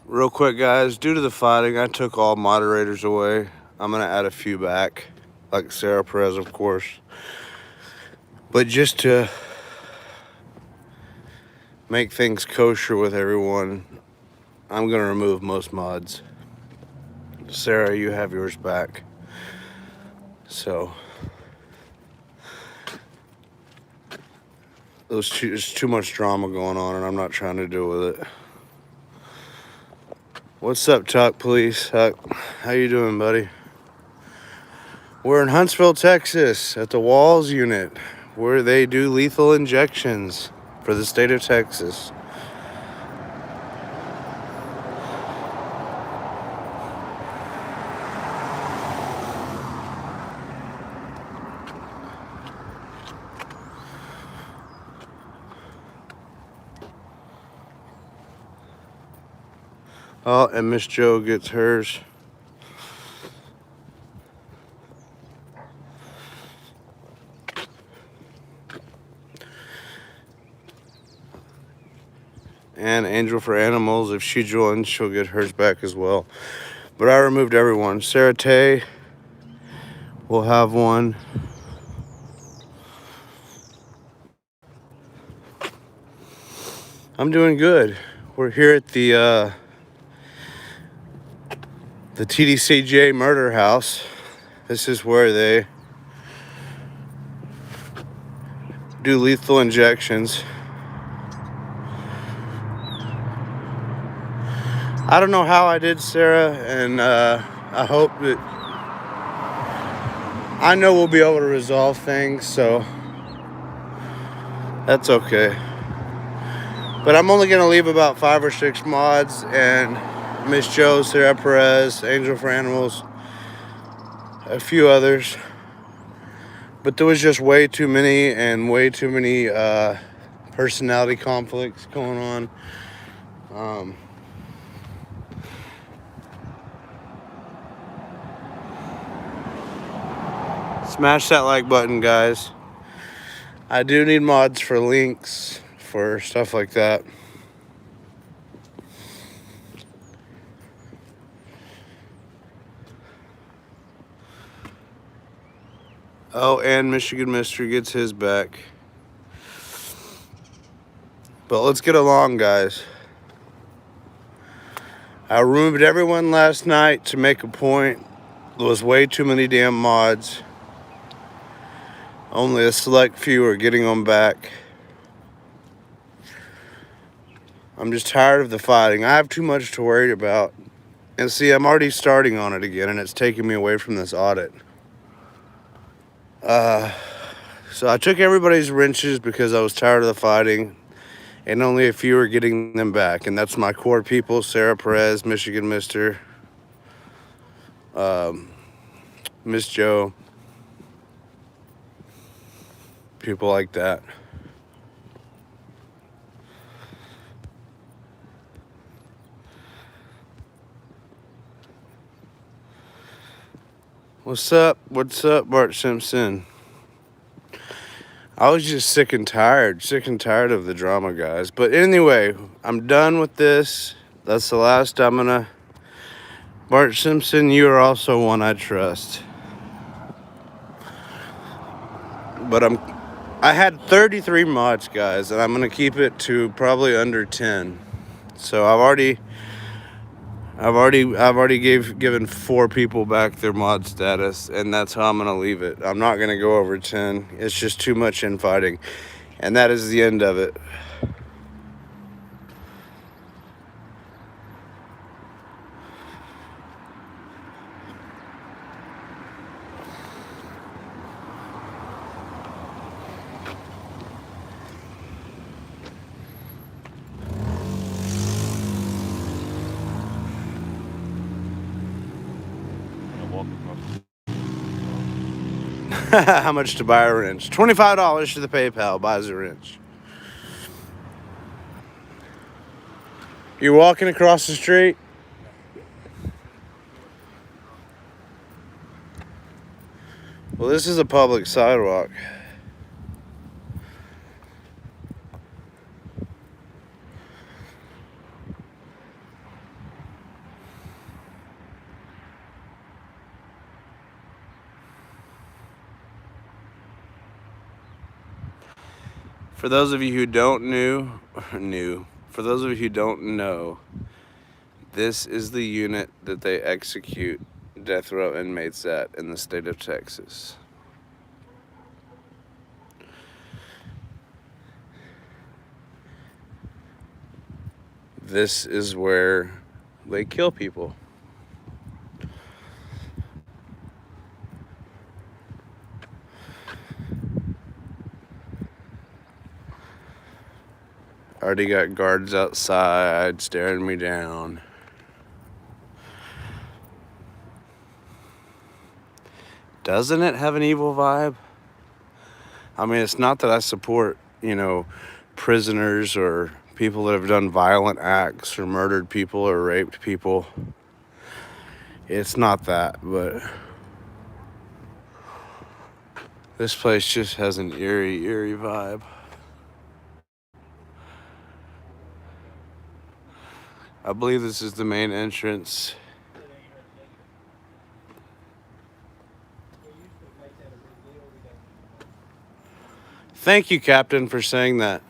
Real quick, guys, due to the fighting, I took all moderators away. I'm going to add a few back, like Sarah Perez, of course. But just to make things kosher with everyone, I'm going to remove most mods. Sarah, you have yours back. So, there's too much drama going on, and I'm not trying to deal with it. What's up, Tuck Police? How you doing, buddy? We're in Huntsville, Texas, at the Walls unit, where they do lethal injections for the state of Texas. Oh, and Miss Jo gets hers. And Angel for Animals, if she joins, she'll get hers back as well. But I removed everyone. Sarah Tay will have one. I'm doing good. We're here at the TDCJ murder house. This is where they do lethal injections. I don't know how I did, Sarah, and I hope that I know we'll be able to resolve things, so that's okay. But I'm only gonna leave about 5 or 6 mods, and Miss Jo, Sarah Perez, Angel for Animals, a few others. But there was just way too many and way too many personality conflicts going on. Smash that like button, guys. I do need mods for links, for stuff like that. Oh, and Michigan Mystery gets his back. But let's get along, guys. I removed everyone last night to make a point. There was way too many damn mods. Only a select few are getting them back. I'm just tired of the fighting. I have too much to worry about. And see, I'm already starting on it again, and it's taking me away from this audit. So I took everybody's wrenches because I was tired of the fighting, and only a few are getting them back. And that's my core people: Sarah Perez, Michigan Mister, Miss Jo, people like that. What's up? What's up, Bart Simpson? I was just sick and tired of the drama, guys. But anyway, I'm done with this. That's the last I'm gonna. Bart Simpson, you are also one I trust. But I had 33 mods, guys, and I'm gonna keep it to probably under 10. So I've already given 4 people back their mod status, and that's how I'm gonna leave it. I'm not gonna go over 10. It's just too much infighting, and that is the end of it. How much to buy a wrench? $25 to the PayPal buys a wrench. You're walking across the street. Well, this is a public sidewalk. For those of you who don't for those of you who don't know, this is the unit that they execute death row inmates at in the state of Texas. This is where they kill people. Already got guards outside staring me down. Doesn't it have an evil vibe? I mean, it's not that I support, prisoners or people that have done violent acts or murdered people or raped people. It's not that, but this place just has an eerie vibe. I believe this is the main entrance. Thank you, Captain, for saying that.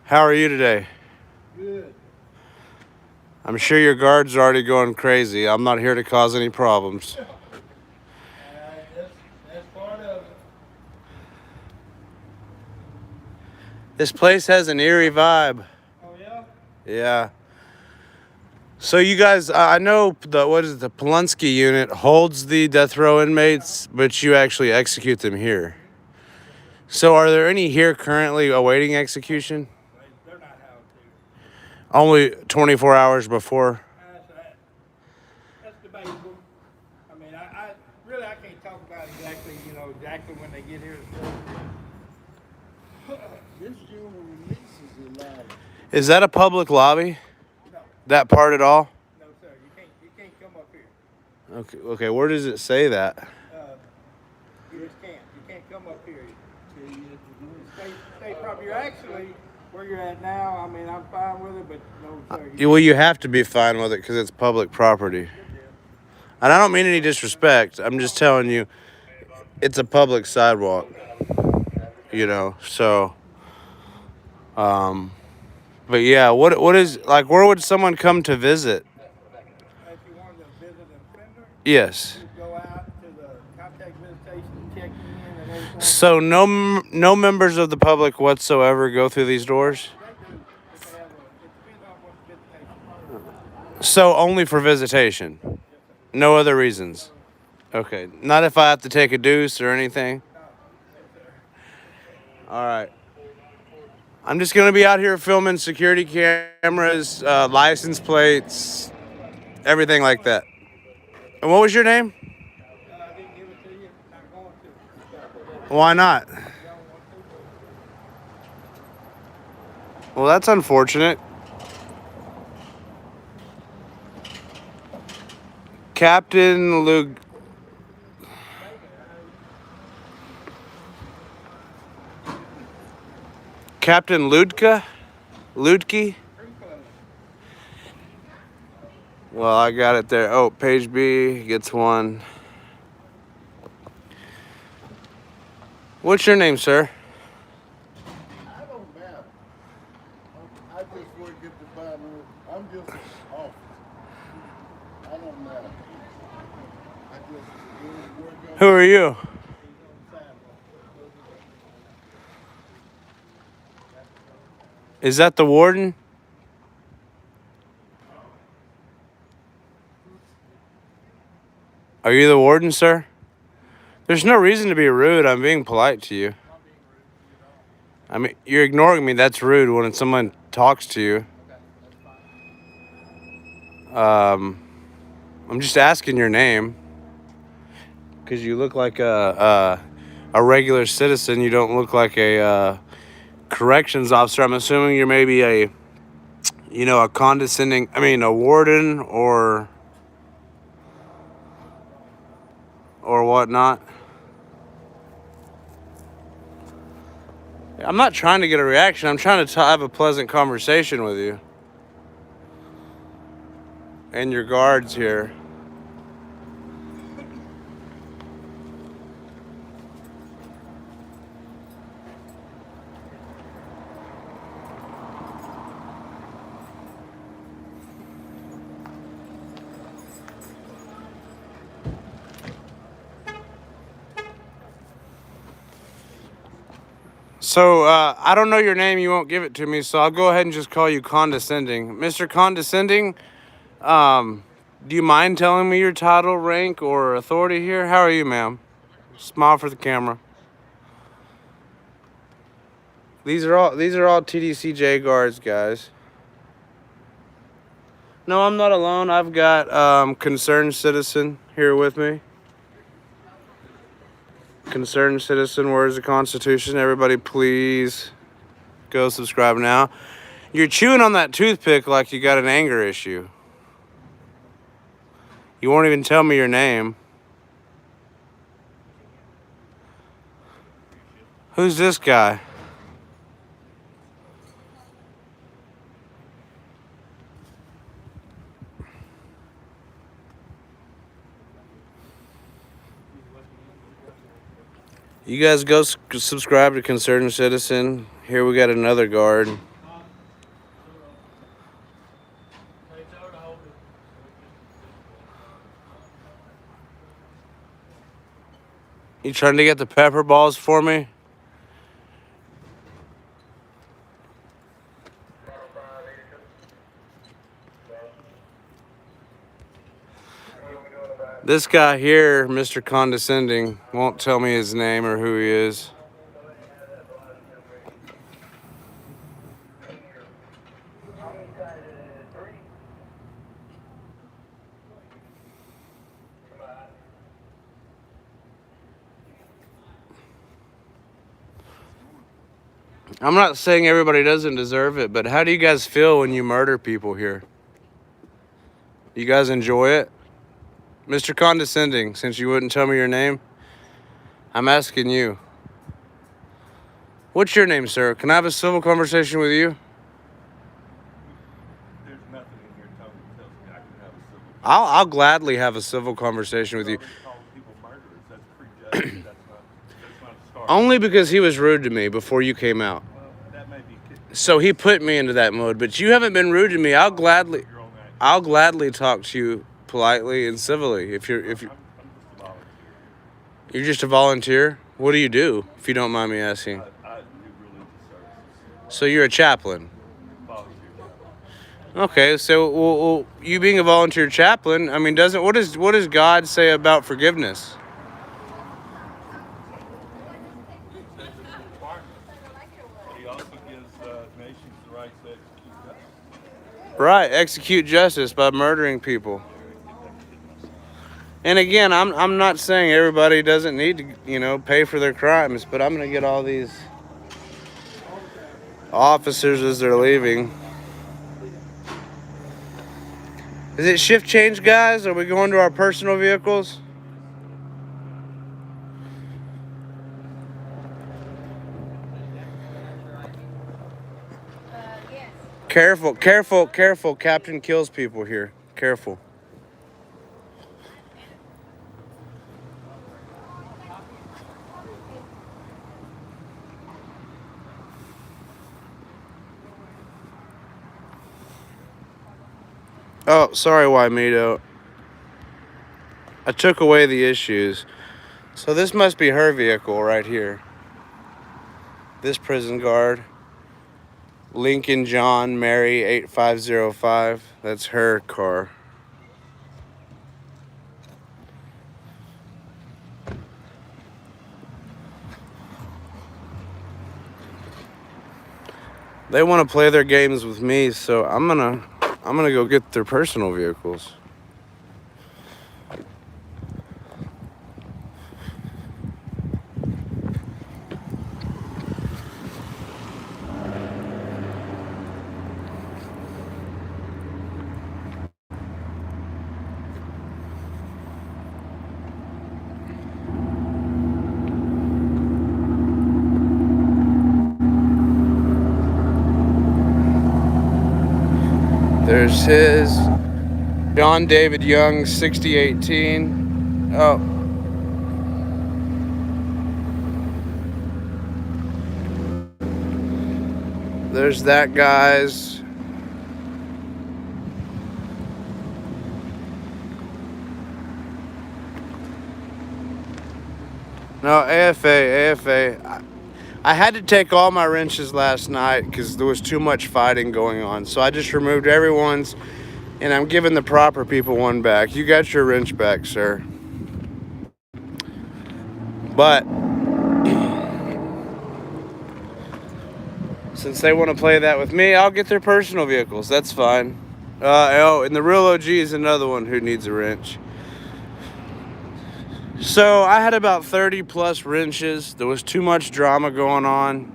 How are you today? Good. I'm sure your guards are already going crazy. I'm not here to cause any problems. That's part of it. This place has an eerie vibe. Oh, yeah? Yeah. So you guys, I know the Polunsky unit holds the death row inmates, but you actually execute them here. So are there any here currently awaiting execution? They're not housed here. Only 24 hours before? That's debatable. I mean, I really can't talk about exactly when they get here. This June releases a lot. Is that a public lobby? No. That part at all? No, sir. You can't come up here. Okay. Where does it say that? You just can't. You can't come up here. Stay proper. You're actually where you're at now. I mean, I'm fine with it, but no, sir. Well, you have to be fine with it because it's public property. And I don't mean any disrespect. I'm just telling you, it's a public sidewalk. So. But yeah, what is, like, where would someone come to visit? If you wanted to visit an offender, Yes. you'd go out to the contact visitation, check in and everything. So no members of the public whatsoever go through these doors? It depends on what visitation. So only for visitation? No other reasons? Okay. Not if I have to take a deuce or anything? All right. I'm just going to be out here filming security cameras, license plates, everything like that. And what was your name? I didn't give it to you. Not going to. Why not? Well, that's unfortunate. Captain Luke. Captain Ludke? Well, I got it there. Oh, page B gets one. What's your name, sir? I don't matter. I just work at the bottom. I'm just an officer. I don't matter. I just work on. Who are you? Is that the warden? Are you the warden, sir? There's no reason to be rude. I'm being polite to you. I mean, you're ignoring me. That's rude when someone talks to you. I'm just asking your name. because you look like a regular citizen. You don't look like a corrections officer. I'm assuming you're maybe a condescending, a warden or whatnot. I'm not trying to get a reaction. I'm trying to have a pleasant conversation with you and your guards here. So, I don't know your name. You won't give it to me, so I'll go ahead and just call you Condescending. Mr. Condescending, do you mind telling me your title, rank, or authority here? How are you, ma'am? Smile for the camera. These are all TDCJ guards, guys. No, I'm not alone. I've got concerned citizen here with me. Concerned citizen, where's the Constitution? Everybody please go subscribe now. You're chewing on that toothpick like you got an anger issue. You won't even tell me your name. Who's this guy? You guys go subscribe to Concerned Citizen. Here we got another guard. You trying to get the pepper balls for me? This guy here, Mr. Condescending, won't tell me his name or who he is. I'm not saying everybody doesn't deserve it, but how do you guys feel when you murder people here? You guys enjoy it? Mr. Condescending, since you wouldn't tell me your name, I'm asking you. What's your name, sir? Can I have a civil conversation with you? There's nothing in here tells me I can have a civil. I'll gladly have a civil conversation with you. Calling people murderers, that's prejudgment. That's not a start. Only because he was rude to me before you came out. Well, that may be. So he put me into that mode, but you haven't been rude to me. I'll gladly talk to you politely and civilly. If you're I'm just a volunteer. You're just a volunteer. What do you do, if you don't mind me asking? I do religious services. So you're a chaplain. Volunteer. Okay, so well, you being a volunteer chaplain, what does God say about forgiveness? That's a requirement. He also gives nations the right to execute justice. Right, execute justice by murdering people. And again, I'm not saying everybody doesn't need to, pay for their crimes, but I'm gonna get all these officers as they're leaving. Is it shift change, guys? Are we going to our personal vehicles? Yes. Careful, careful, careful. Captain kills people here. Careful. Oh, sorry, Wymito. I took away the issues. So this must be her vehicle right here. This prison guard. Lincoln John Mary 8505. That's her car. They want to play their games with me, so I'm gonna go get their personal vehicles. There's his John David Young 6018. Oh. There's that guy's. No, AFA. I had to take all my wrenches last night because there was too much fighting going on. So I just removed everyone's, and I'm giving the proper people one back. You got your wrench back, sir. But since they want to play that with me, I'll get their personal vehicles. That's fine. Oh, and the real OG is another one who needs a wrench. So I had about 30 plus wrenches. There was too much drama going on.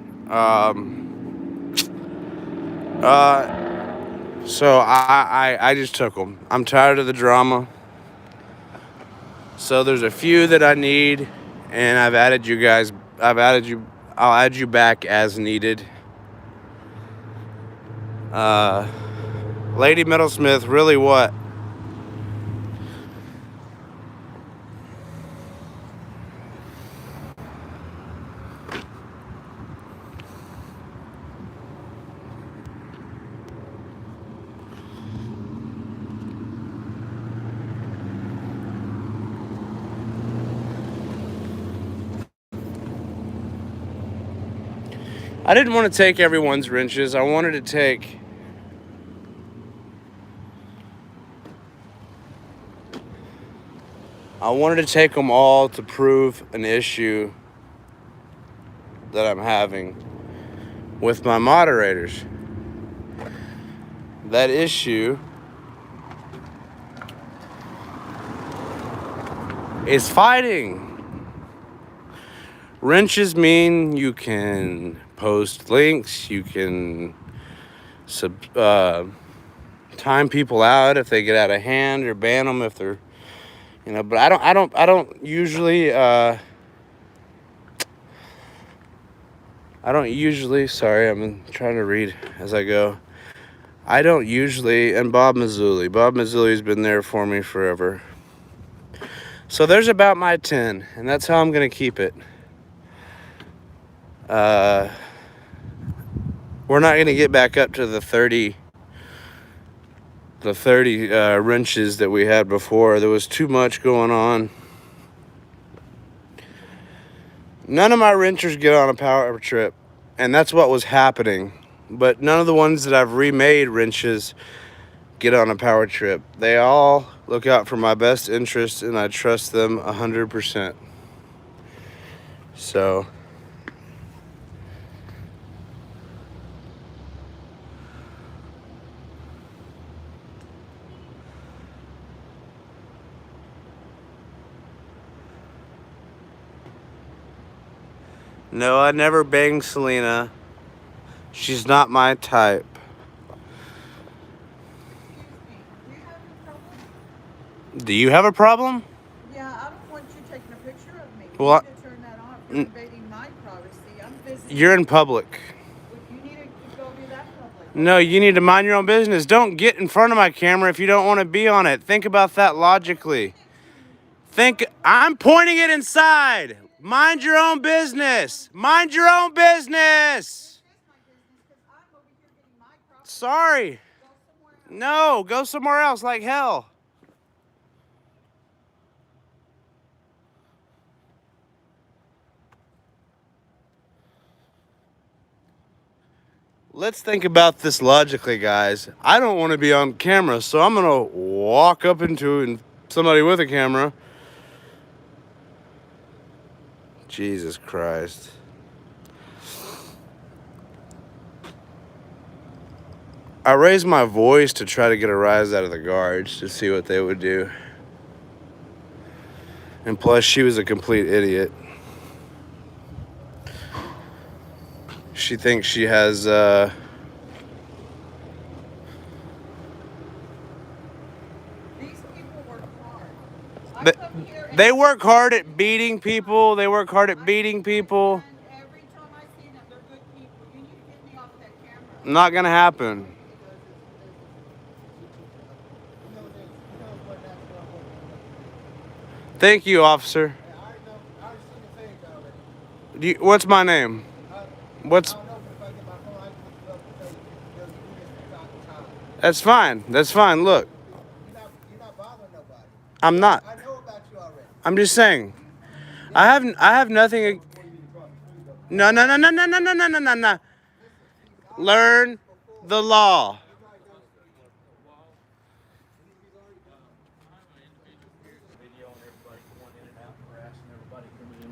So I just took them. I'm tired of the drama. So there's a few that I need, and I've added you guys. I'll add you back as needed. Lady Metalsmith, really what? I didn't want to take everyone's wrenches. I wanted to take them all to prove an issue that I'm having with my moderators. That issue is fighting. Wrenches mean you can post links, you can time people out if they get out of hand, or ban them if they're, but I don't usually sorry, I'm trying to read as I go. I don't usually, and Bob Mazzuli's been there for me forever. So there's about my 10, and that's how I'm gonna keep it. We're not gonna get back up to the 30 wrenches that we had before. There was too much going on. None of my wrenchers get on a power trip, and that's what was happening. But none of the ones that I've remade wrenches get on a power trip. They all look out for my best interest, and I trust them 100%. So no, I never banged Selena. She's not my type. Do you have a problem? Yeah, I don't want you taking a picture of me. You Well, need to turn that off. You're invading my privacy. I'm busy. You're in public. You need to go do that public. No, you need to mind your own business. Don't get in front of my camera if you don't want to be on it. Think about that logically. I'm pointing it inside. Mind your own business. Mind your own business. Sorry. No, go somewhere else like hell. Let's think about this logically, guys. I don't want to be on camera, so I'm going to walk up into somebody with a camera. Jesus Christ. I raised my voice to try to get a rise out of the guards to see what they would do. And plus, she was a complete idiot. She thinks she has, These people work hard. they work hard at beating people. They work hard at beating people. And every time I see them, they're good people. You need to get me off that camera. Not gonna happen. Thank you, officer. Yeah, I already seen the things already. What's my name? What's... I don't know if I get my phone, I can look it up because we do this from time to time. That's fine. That's fine. Look, You're not bothering nobody. I'm not. I know about you already. I'm just saying. I have nothing. No, no, no, no, no, no, no, no, no, no, no. Learn the law.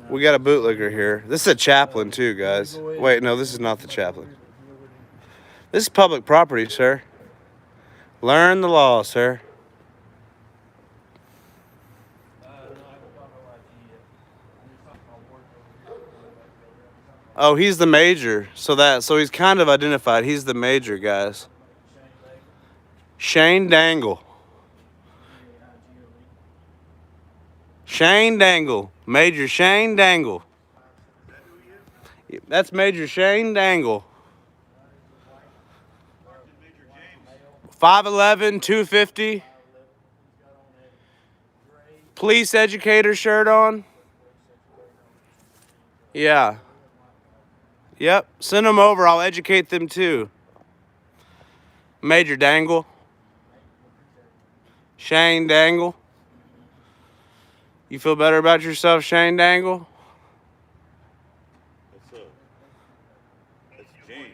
We got a bootlegger here. This is a chaplain too, guys. Wait, no, this is not the chaplain. This is public property, sir. Learn the law, sir. Oh, he's the major. So he's kind of identified. He's the major, guys. Shane Dangle. Shane Dangle. Major Shane Dangle. That's Major Shane Dangle. 5'11", 250. Police educator shirt on. Yeah. Yep. Send them over. I'll educate them too. Major Dangle. Shane Dangle. You feel better about yourself, Shane Dangle? That's James.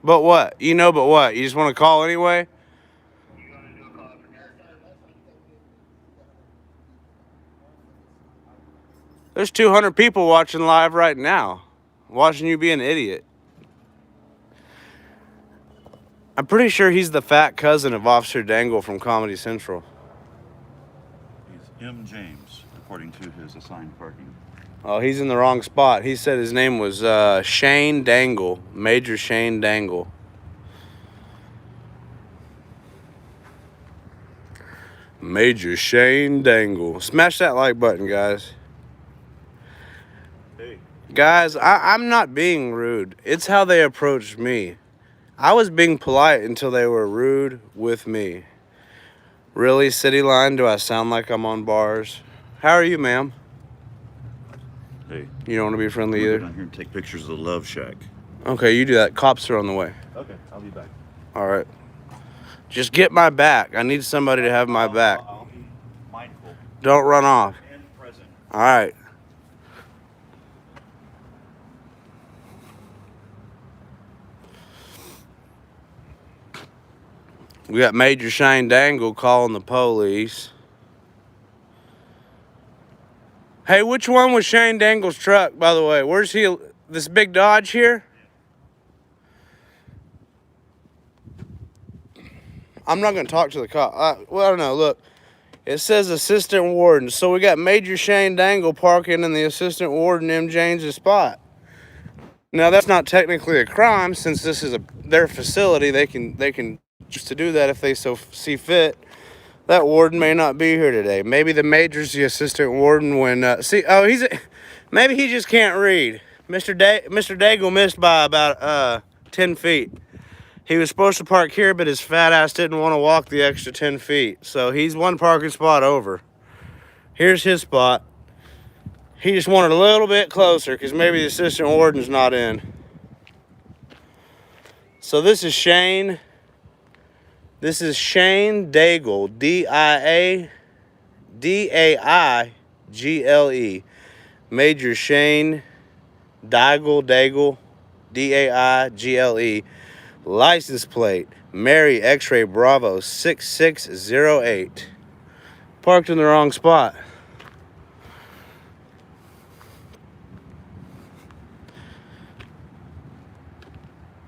But what? You know, but what? You just want to call anyway? There's 200 people watching live right now. Watching you be an idiot. I'm pretty sure he's the fat cousin of Officer Dangle from Comedy Central. He's M. James, according to his assigned parking. Oh, he's in the wrong spot. He said his name was Shane Dangle. Major Shane Dangle. Major Shane Dangle. Smash that like button, guys. Hey. Guys, I'm not being rude. It's how they approached me. I was being polite until they were rude with me. Really, City Line, do I sound like I'm on bars? How are you, ma'am? Hey. You don't want to be friendly We'll either? go down here and take pictures of the Love Shack. Okay, you do that. Cops are on the way. Okay, I'll be back. All right. Just get my back. I need somebody to have my back. I'll be mindful Don't run off. and present. All right. We got Major Shane Dangle calling the police. Hey, which one was Shane Dangle's truck, by the way? Where's he? This big Dodge here? I'm not going to talk to the cop. Well, I don't know. Look, it says assistant warden. So we got Major Shane Dangle parking in the assistant warden M. James' spot. Now, that's not technically a crime since this is their facility. They can choose to do that if they so see fit. That warden may not be here today. Maybe the major's the assistant warden when maybe he just can't read. Mr. Dangle missed by about 10 feet. He was supposed to park here, but his fat ass didn't want to walk the extra 10 feet. So he's one parking spot over. Here's his spot. He just wanted a little bit closer because maybe the assistant warden's not in. So this is Shane. This is Shane Dangle, Daigle, Major Shane Dangle, Daigle. License plate, Mary X-Ray Bravo 6608. Parked in the wrong spot.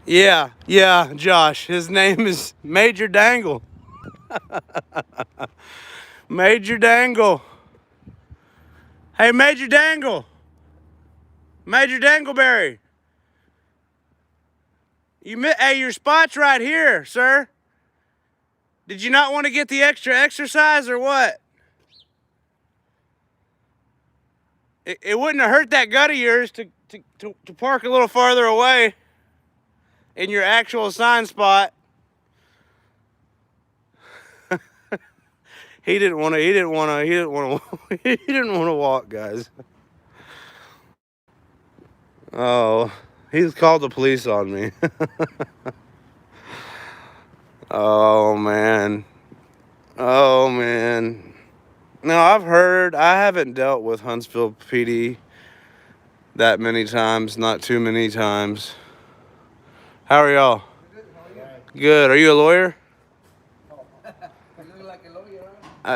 Yeah, Josh. His name is Major Dangle. Major Dangle. Hey, Major Dangle. Major Dangleberry. Hey, your spot's right here, sir. Did you not want to get the extra exercise or what? It wouldn't have hurt that gut of yours to park a little farther away in your actual assigned spot. He didn't want to. He didn't want to walk, guys. Oh, he's called the police on me. Oh man. Oh man. No, I haven't dealt with Huntsville PD that many times, not too many times. How are y'all? Good. Are you a lawyer?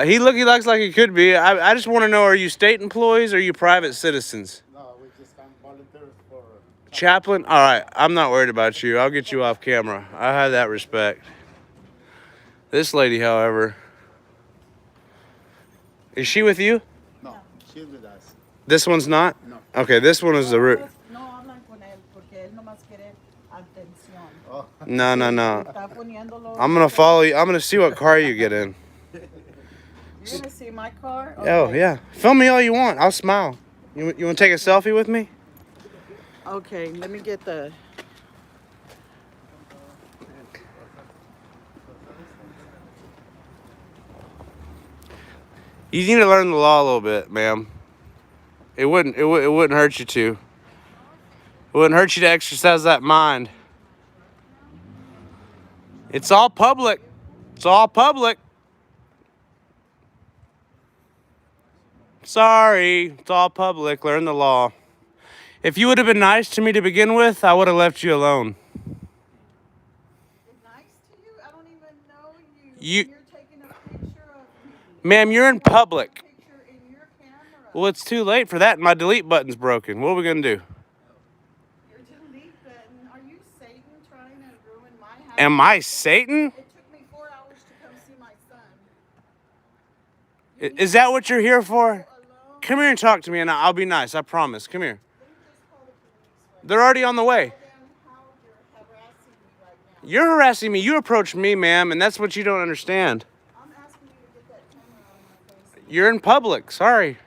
He looks like he could be. I just want to know, are you state employees or are you private citizens? No, we just come volunteers for. Chaplain? All right. I'm not worried about you. I'll get you off camera. I have that respect. This lady, however, is she with you? No, she's with us. This one's not? No. Okay, this one is the root. No hablan con él porque él nomás quiere atención. Oh, No. Está poniéndolo. I'm going to follow you. I'm going to see what car you get in. You're gonna see my car? Oh, Okay. yeah. Film me all you want. I'll smile. You want to take a selfie with me? Okay, let me get the. You need to learn the law a little bit, ma'am. It wouldn't hurt you to. It wouldn't hurt you to exercise that mind. It's all public. It's all public. Sorry, it's all public. Learn the law. If you would have been nice to me to begin with, I would have left you alone. Nice to you? I don't even know you. You- You're taking a picture of me. Ma'am, you're in public. Picture in your camera. Well, it's too late for that. My delete button's broken. What are we going to do? Your delete button. Are you Satan trying to ruin my house? Am I Satan? It took me 4 hours to come see my son. Is that what you're here for? Alone. Come here and talk to me, and I'll be nice. I promise. Come here. Let me just call the police right They're already on the way. now. Tell them how you're harassing me right now. You're harassing me. You approached me, ma'am, and that's what you don't understand. I'm asking you to get that camera out of my face. You're in public. Sorry.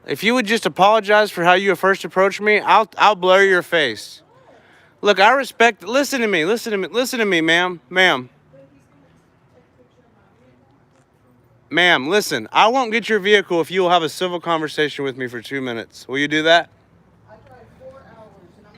If you would just apologize for how you first approached me, I'll blur your face. Look, I respect. Listen to me, ma'am. Ma'am, listen. I won't get your vehicle if you will have a civil conversation with me for 2 minutes. Will you do that? I drive 4 hours and I'll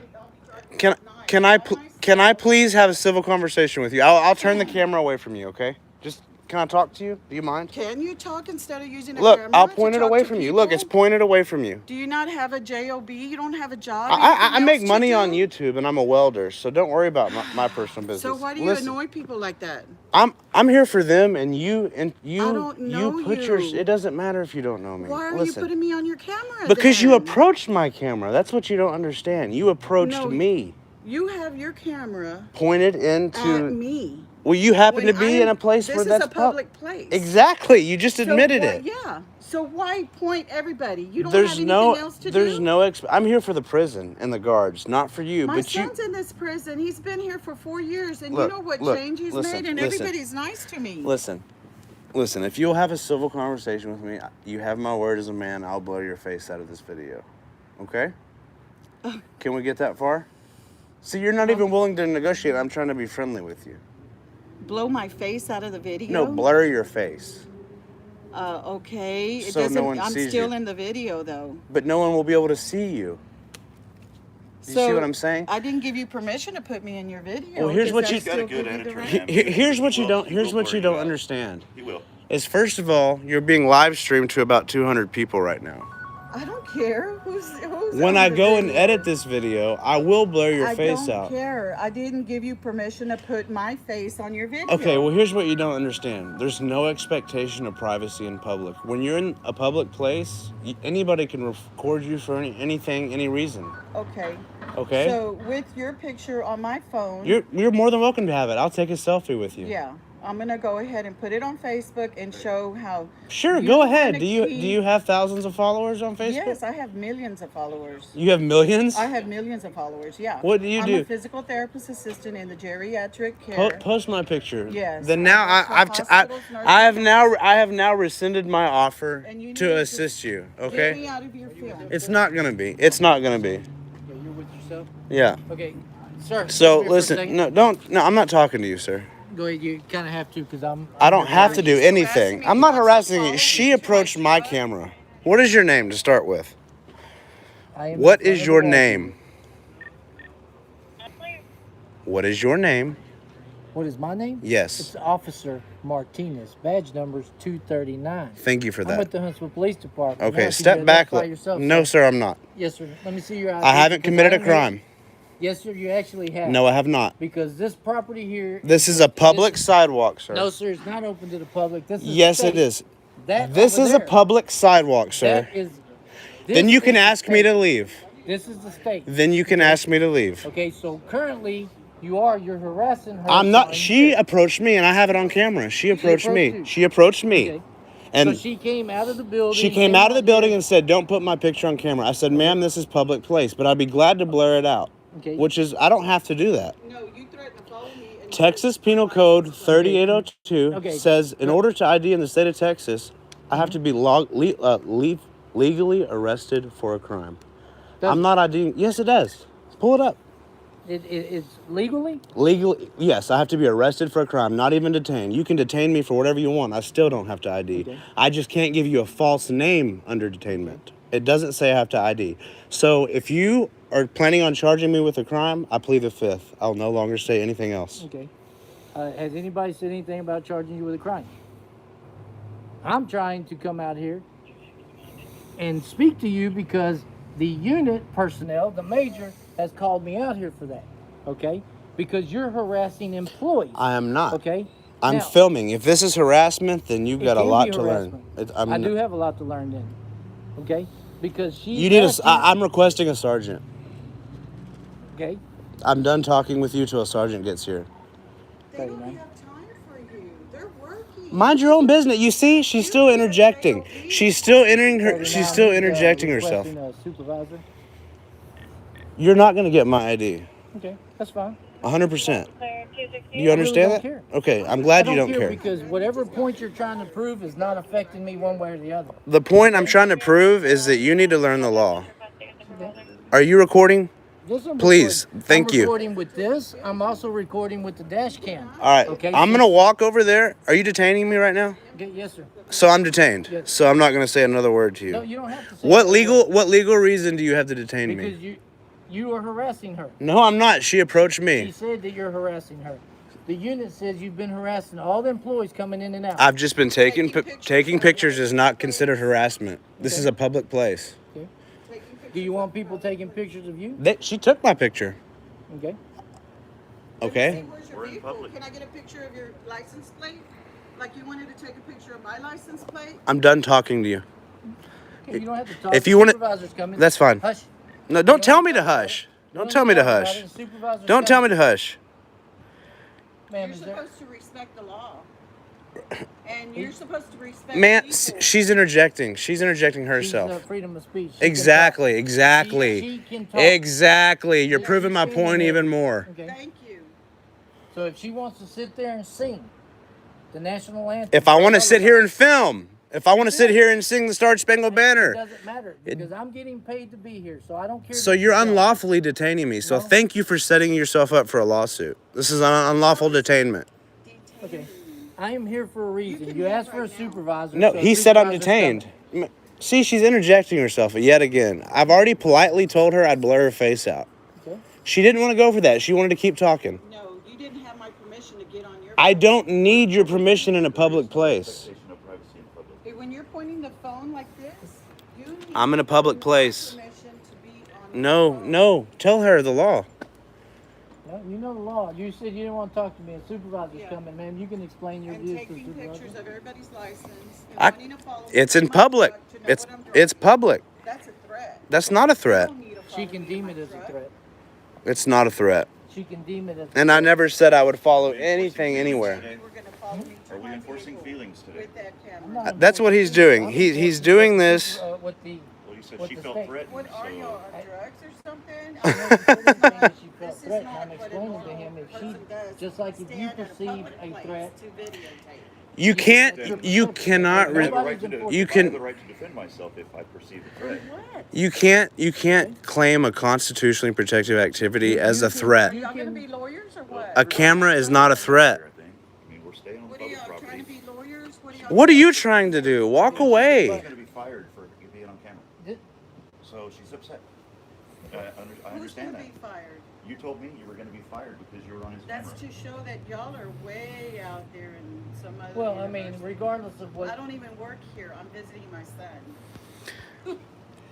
be driving Can I please have a civil conversation with you? I'll turn the camera away from you, okay? Just can I talk to you? Do you mind? Can you talk instead of using a Look, camera? I'll to point it talk away to from you. Look, it's people? pointed away from you. Do you not have a job? You don't have a job? I Anything make else money to on do? YouTube and I'm a welder, so don't worry about my personal business. So why do you Listen, annoy people like that? I'm here for them and you don't know put your you. it doesn't matter if you don't know me. Why are Listen, you putting me on your camera? because you then? approached my camera. That's what you don't understand. You approached No, me. You have your camera Pointed at into me. well, you happen When to be in a place where that's This is a public place. Exactly. You just So admitted why- it. Yeah. So why point everybody? You don't There's have anything no else to there's do? no I'm here for the prison and the guards, not for you. My but son's in this prison. He's been here for 4 years, and Look, you know what look, change he's listen, made, and listen. everybody's nice to me. Listen, if you'll have a civil conversation with me, you have my word as a man, I'll blow your face out of this video. Okay? Can we get that far? See, you're not even willing to negotiate. I'm trying to be friendly with you. Blow my face out of the video? No, blur your face. Okay. It So no doesn't. one I'm sees still you. in the video though. But no one will be able to see you. You see what I'm saying? I didn't give you permission to put me in your video. Well, here's what because you- I He's got a still good give you the editor, right- man. Here's what you don't He will blur you out. understand. He will. Is first of all, you're being live streamed to about 200 people right now. I don't care who's When on I the go and video. edit this video, I will blur your I face don't out. care. I didn't give you permission to put my face on your video. Okay, well, here's what you don't understand. There's no expectation of privacy in public. When you're in a public place, anybody can record you for anything, any reason. Okay. Okay? So with your picture on my phone. You're more than welcome to have it. I'll take a selfie with you. Yeah. I'm gonna go ahead and put it on Facebook and show how. Sure, you go ahead. wanna Do you keep- have thousands of followers on Facebook? Yes, I have millions of followers. You have millions? I have millions of followers. Yeah. What do you I'm do? a physical therapist assistant in the geriatric care. Post my picture. Yes, Then I now work for hospitals, I have now rescinded my offer And you need to to assist you. Get me Okay? out of your film. It's not gonna be. It's not gonna be. Okay, you're with yourself? Yeah. Okay, sir. So come here for a listen. second. No, don't. No, I'm not talking to you, sir. Go ahead. You kind of have to because I don't have to do Harassing anything. me I'm not because harassing of you. She approached my camera. What is your name to start with? I am What in front is of your the wall. name? What is your name? What is my name? Yes. It's Officer Martinez. Badge number's 239. Thank you for I'm that. with the Huntsville Police Department. Now, Okay, if you step could back. identify yourself, No, sir, I'm not. Yes, sir. Let me see your ID. I haven't because committed a am here- crime. Yes, sir. You actually have. No, I have not. Because this property here. This is a public sidewalk, sir. No, sir. It's not open to the public. This is. Yes, state. it is. That This over is a there, public sidewalk, sir. That is. Then this you is can the ask me state. to leave. This is the state. Then you can ask me to leave. Okay, so currently you're harassing her. I'm not. son. She approached me, and I have it on camera. She approached me. approached you. She approached me. Okay. And so she came out of the building. she came out of the here. building and said, "Don't put my picture on camera." I said, "Ma'am, this is public place, but I'd be glad to blur it out." Okay. Which is, I don't have to do that. No, you threatened to follow me. And Texas Penal Code 3802 Okay. says, in order to ID in the state of Texas, I have to be legally arrested for a crime. Does- I'm not IDing. Yes, it does. Pull it up. It's legally. Legally, yes, I have to be arrested for a crime, not even detained. You can detain me for whatever you want. I still don't have to ID. Okay. I just can't give you a false name under detainment. It doesn't say I have to ID. So if you are planning on charging me with a crime, I plead the fifth. I'll no longer say anything else. Okay. Has anybody said anything about charging you with a crime? I'm trying to come out here and speak to you because the unit personnel, the major, has called me out here for that. Okay? Because you're harassing employees. I am not. Okay? I'm Now, filming. If this is harassment, then you've it got a can lot be to learn. harassment. I do have a lot to learn then. Okay? Because she. You need I'm requesting a sergeant. Okay? I'm done talking with you till a sergeant gets here. They don't have time for you. They're working. Mind your own business. You see, she's still interjecting. She's still interjecting herself. A supervisor. You're not going to get my ID. Okay, that's fine. 100%. Do you I understand don't that? care. Okay, I'm glad I you don't care. because whatever point you're trying to prove is not affecting me one way or the other. The point I'm trying to prove is that you need to learn the law. Are you recording? This I'm Please, recording. thank I'm you. recording with this. I'm also recording with the dash cam. All right. Okay, I'm so- going to walk over there. Are you detaining me right now? Okay, yes, sir. So I'm detained. Yes. So I'm not going to say another word to No, you. you don't have to say What that. legal reason do you have to detain Because me? you are harassing her. No, I'm not. She approached She me. said that you're harassing her. The unit says you've been harassing all the employees coming in and out. I've just been taking Taking pictures is not considered harassment. This is a public place. Okay. Do you want people taking pictures of you? She took my picture. Okay. Okay. Where's your We're in vehicle? public. Can I get a picture of your license plate? Like you wanted to take a picture of my license plate? I'm done talking to you. Okay, you don't have to talk. If The you wanna- supervisor's coming. that's fine. Hush. No, don't tell me to hush. Don't tell me to hush. Don't tell me to hush. Ma'am, You're is there? supposed to respect the law. And you're supposed to respect Man, people. she's interjecting. She's interjecting She's, herself. freedom of speech. She can Exactly, talk. exactly. She can talk. Exactly. You're Yeah, proving my she's standing point there. even more. Okay. Thank you. So if she wants to sit there and sing the national anthem. If I want to sit here and film, if I want to sit here and sing the Star Spangled It Banner, doesn't matter because I'm getting paid to be here, so I don't care. so that you're you don't. unlawfully detaining me. So No. thank you for setting yourself up for a lawsuit. This is an unlawful detainment. Okay. I am here for a reason. can You leave asked for a right now. supervisor. No, so a he said I'm supervisor's detained. coming. See, she's interjecting herself yet again. I've already politely told her I'd blur her face out. Okay. She didn't want to go for that. She wanted to keep talking. No, you didn't have my permission to get on your I don't need your permission in a public place. Expectation of privacy in public. Hey, when you're pointing the phone like this, you need I'm in a public place. permission to be on No, the phone. no. Tell her the law. Well, you know the law. You said you didn't want to talk to me. A supervisor's Yeah. coming, ma'am. You can explain your And views to the taking supervisor. pictures of everybody's license and I- wanting to follow me It's to in my public. truck to know It's what I'm it's driving. public. That's a threat. That's not a You threat. don't need to She follow can me deem in it my as a truck. threat. It's not a threat. She can deem it as a And I threat. never said I would follow anything anywhere. You were gonna follow me to Are we my enforcing vehicle feelings today? with that I'm camera. not That's what he's enforcing doing. I'm He's enforcing doing what the this. super- what the Well, you said What she the felt state- threatened. What are you so on drugs or something? I'm not enforcing that she felt This is threatened. not I'm what a explaining to normal him if she, person does. just like if you Stand at a perceive public a place threat, to videotape. You can't. You cannot. I have the Nobody's right to do- enforcing You I can- have the right to defend myself if I perceive a threat. What? You can't claim a constitutionally protected activity as a threat. you Y'all gonna can- be lawyers or what? A camera is not a threat. I think. What are you trying to do? Walk She's away. going to be fired for being on camera. Did- So she's upset. I Who's understand gonna that. be fired? You told me you were going to be fired because you were on his That's camera. to show that y'all are way out there in some other Well, I mean, university. regardless of I what, don't even work here. I'm visiting my son.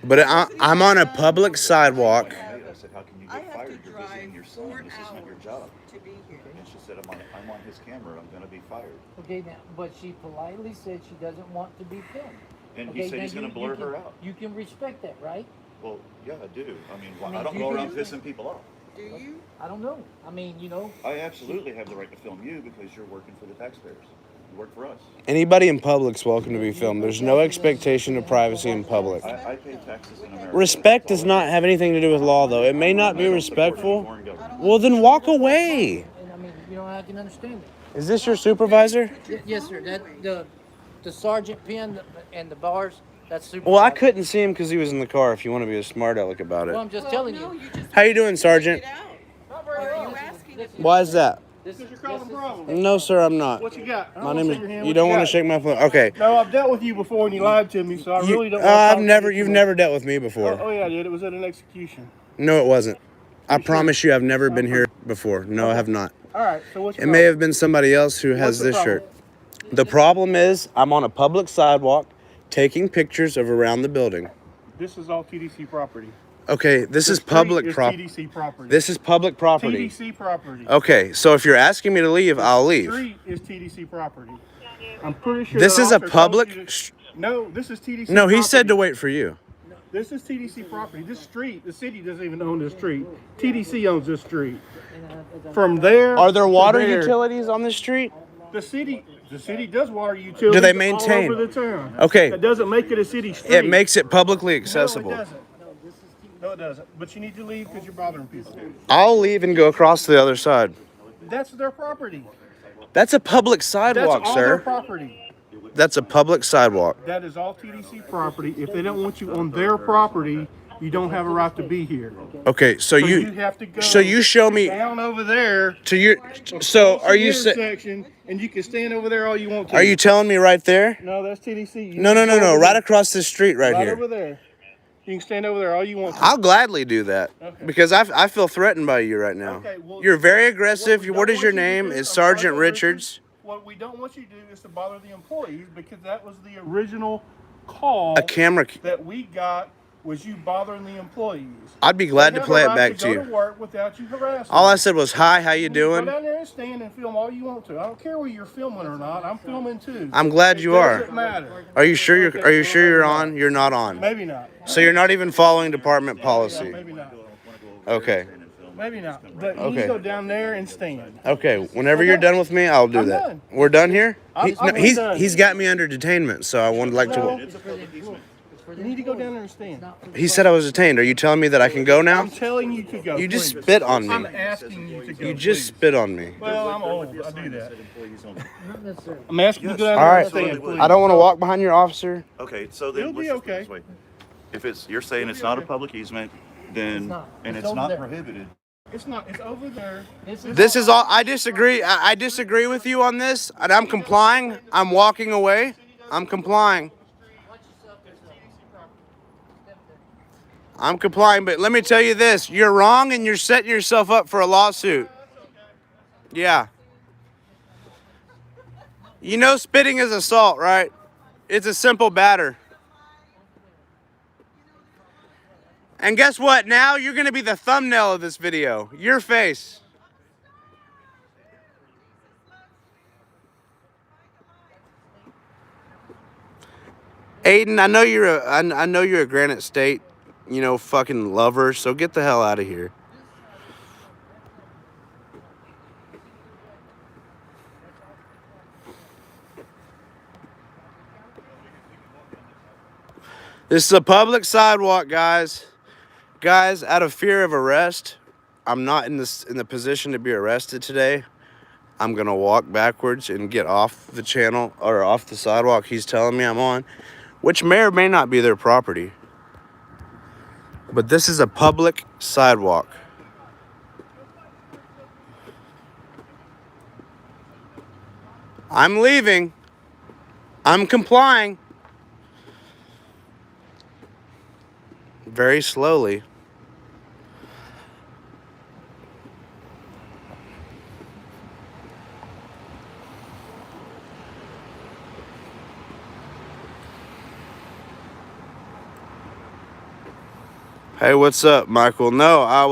But I'm on a public sidewalk. I said, how can you I get have fired? to You're drive visiting your son. 4 This is not your hours job. to be here. And she said, I'm on his camera. I'm going to be fired. okay, now, but she politely said she doesn't want to be filmed. And Okay, he said now he's going to blur her out. You can respect that, right? Well, yeah, I do. I mean, I mean, I don't do go you around do? pissing people off. Do you? I don't know. I mean, you know, I absolutely have the right to film you because you're working for the taxpayers. You work for us. Anybody in public's welcome to be filmed. There's no expectation of privacy in public. I pay taxes in America. Respect does not have anything to do with law, though. It may not be respectful. Well, then walk away. and I mean, you know, I can understand it. Is this your supervisor? Yes, sir. That the sergeant pin and the bars. That's super. Well, I couldn't see him because he was in the car. If you want to be a smart aleck about Well, it. I'm just Well, telling no, you. just How you doing, Sergeant? get out. Or are you asking if Why is that? This You're causing problems. No, sir, I'm not. What you got? I My don't name wanna is. shake your hand. You What don't want to got? shake my phone. Okay. No, I've dealt with you before and you lied to me, so I really don't want to I've talk never. to you You've anymore. never dealt with me Oh, before. yeah, I did. It was at an execution. No, it wasn't. I You sure? promise you, I've never been here before. No, I have not. All right, so what's It may have been somebody else who has What's the this problem? shirt. The problem is, I'm on a public sidewalk, taking pictures of around the building. This is all TDC property. Okay, this The is street public is property. TDC property. This is public property. TDC property. Okay, so if you're asking me to leave, I'll leave. Street is TDC property. I'm pretty sure This that is a officer told public. you to- No, this is TDC. No, he said to property. wait for you. This is TDC property. This street, the city doesn't even own this street. TDC owns this street. From there. Are there to water there, utilities on this street? The city does water utilities. Do they all maintain? over the town. Okay. That doesn't make it a city street. It makes it publicly accessible. No, it doesn't. No, it doesn't. But you need to leave because you're bothering people. I'll leave and go across to the other side. That's their property. That's a public That's sidewalk, all their sir. property. That's a public sidewalk. That is all TDC property. If they don't want you on their property, you don't have a right to be here. Okay, so You have to go. so you show me down over there. to your. So are you intersection, and you can stand over there all you want to. are you telling me right there? No, that's TDC. You No, no, can no, go no. over Right there. across the street, right Right here. over there. You can stand over there all you want to. I'll gladly do that Okay. because I feel threatened by you right now. Okay, well, You're very aggressive. we What don't is your want you to name? do- It's I'm Sergeant Richards. What we don't want you to do is to bother the employees because that was the original call A camera. that we got was you bothering the employees. I'd be glad They to have play a it right back to go to you. work without you harassing All I them. said was, "Hi, how you Go doing?" down there and stand and film all you want to. I don't care whether you're filming or not. I'm filming too. I'm glad you are. Doesn't matter. Are you sure you're on? You're not on. Maybe not. So you're not even following department policy. Maybe not. Okay. Maybe not. But you need to Okay. go down there and stand. Okay. Whenever you're done with me, I'll do I'm that. done. We're done here. I'm done. He's got me under detainment, so I would like No. to. It's a public easement. You need to go down there and stand. He said I was detained. Are you telling me that I can go now? I'm telling you to go. You just please. spit on I'm me. asking you to go. You just please. spit on me. Well, I'm old. I do that. Employees only. Not necessarily. I'm asking you to go down All there right. and stand, please. I don't want to walk behind your officer. Okay, so then It'll let's be just put it okay. this way. If it's you're saying It'll it's be not a okay. public easement, then It's not. and It's it's over not there. prohibited. It's not. It's over there. This is all. I disagree. I disagree with you on this, and I'm complying. I'm walking away. I'm complying. I'm complying, but let me tell you this: you're wrong, and you're setting yourself up for a lawsuit. Yeah. You know, spitting is assault, right? It's a simple batter. And guess what? Now you're gonna be the thumbnail of this video. Your face. Aiden, I know you're a Granite State, fucking lover. So get the hell out of here. This is a public sidewalk, guys. Guys, out of fear of arrest, I'm not in the position to be arrested today. I'm gonna walk backwards and get off the channel or off the sidewalk he's telling me I'm on, which may or may not be their property. But this is a public sidewalk. I'm leaving. I'm complying. Very slowly. Hey, what's up, Michael? No, I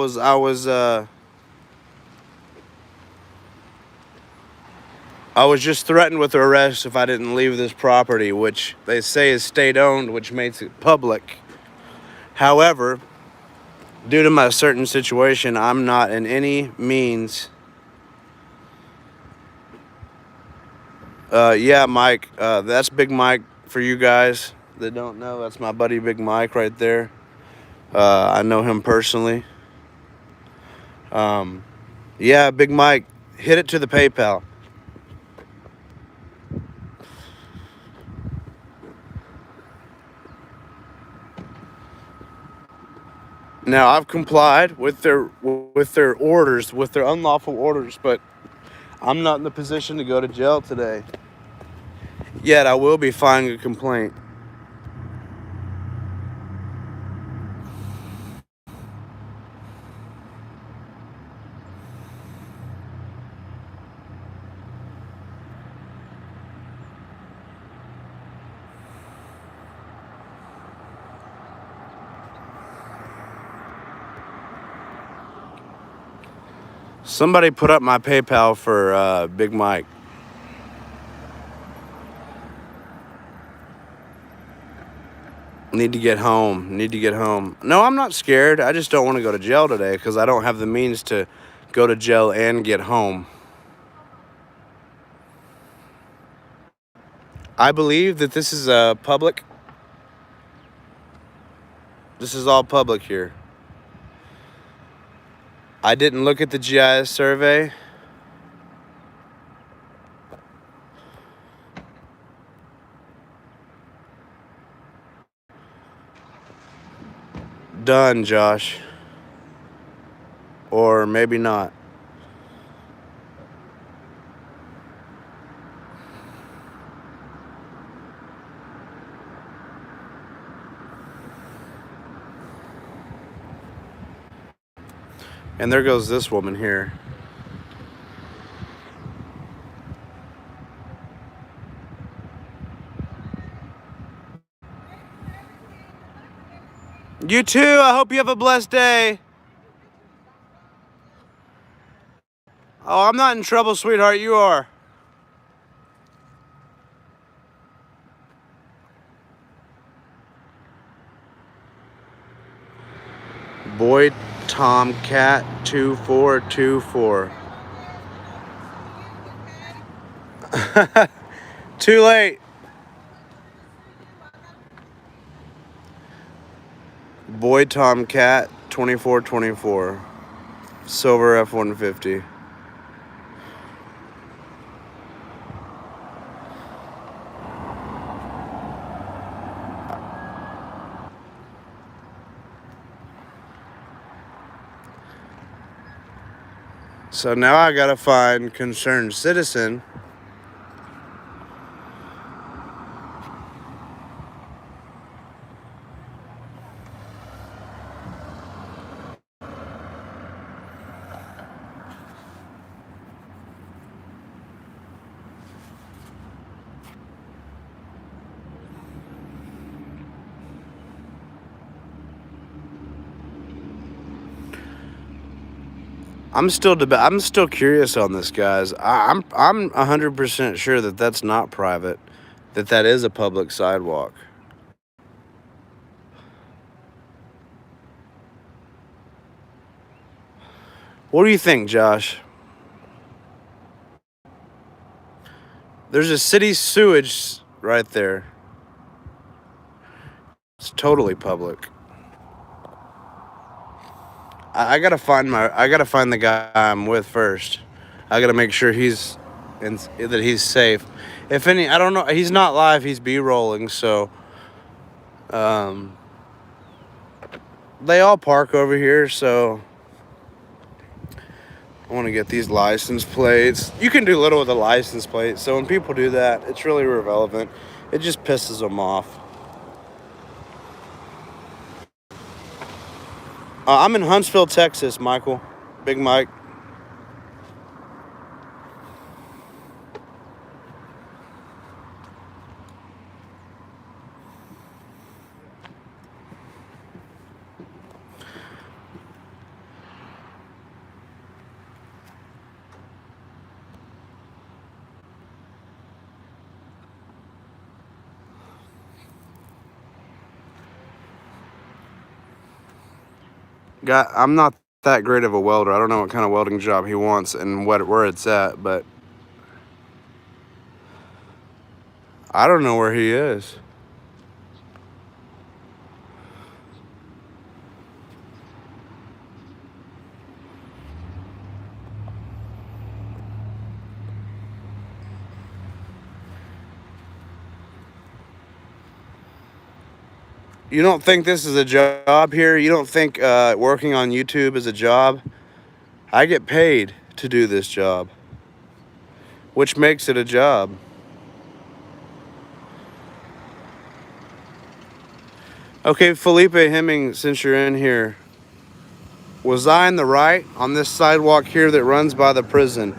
was just threatened with arrest if I didn't leave this property, which they say is state-owned, which makes it public. However, due to my certain situation, I'm not in any means... yeah, Mike, that's Big Mike for you guys that don't know. That's my buddy Big Mike right there. I know him personally. Yeah, Big Mike, hit it to the PayPal. Now, I've complied with their orders, with their unlawful orders, but I'm not in the position to go to jail today. Yet I will be filing a complaint. Somebody put up my PayPal for Big Mike. Need to get home. No, I'm not scared. I just don't want to go to jail today because I don't have the means to go to jail and get home. I believe that this is public. This is all public here. I didn't look at the GIS survey. Done, Josh. Or maybe not. And there goes this woman here. You too. I hope you have a blessed day. Oh, I'm not in trouble, sweetheart. You are. Boyd Tomcat 2424. Too late. Boyd Tomcat 2424. Silver F-150. So now I gotta find concerned citizen. I'm still curious on this, guys. I'm 100% sure that that's not private, that is a public sidewalk. What do you think, Josh? There's a city sewage right there. It's totally public. I gotta find the guy I'm with first. I gotta make sure that he's safe. If any, I don't know. He's not live. He's B-rolling. So, they all park over here. So, I want to get these license plates. You can do little with a license plate. So when people do that, it's really irrelevant. It just pisses them off. I'm in Huntsville, Texas, Michael. Big Mike. I'm not that great of a welder. I don't know what kind of welding job he wants and where it's at, but I don't know where he is. You don't think this is a job here? You don't think working on YouTube is a job? I get paid to do this job, which makes it a job. Okay, Felipe Hemming, since you're in here, was I in the right on this sidewalk here that runs by the prison?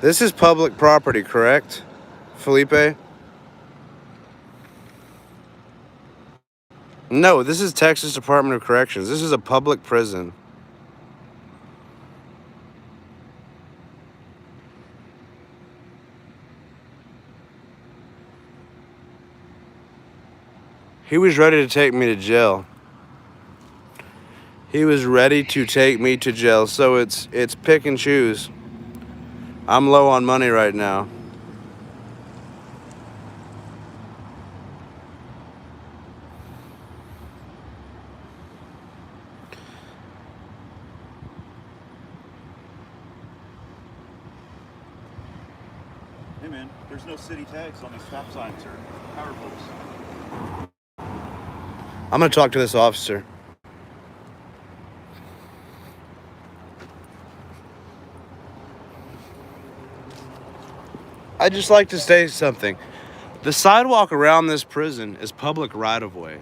This is public property, correct, Felipe? No, this is Texas Department of Corrections. This is a public prison. He was ready to take me to jail. He was ready to take me to jail. So it's pick and choose. I'm low on money right now. Hey man, there's no city tags on these stop signs or power poles. I'm gonna talk to this officer. I'd just like to say something. The sidewalk around this prison is public right-of-way.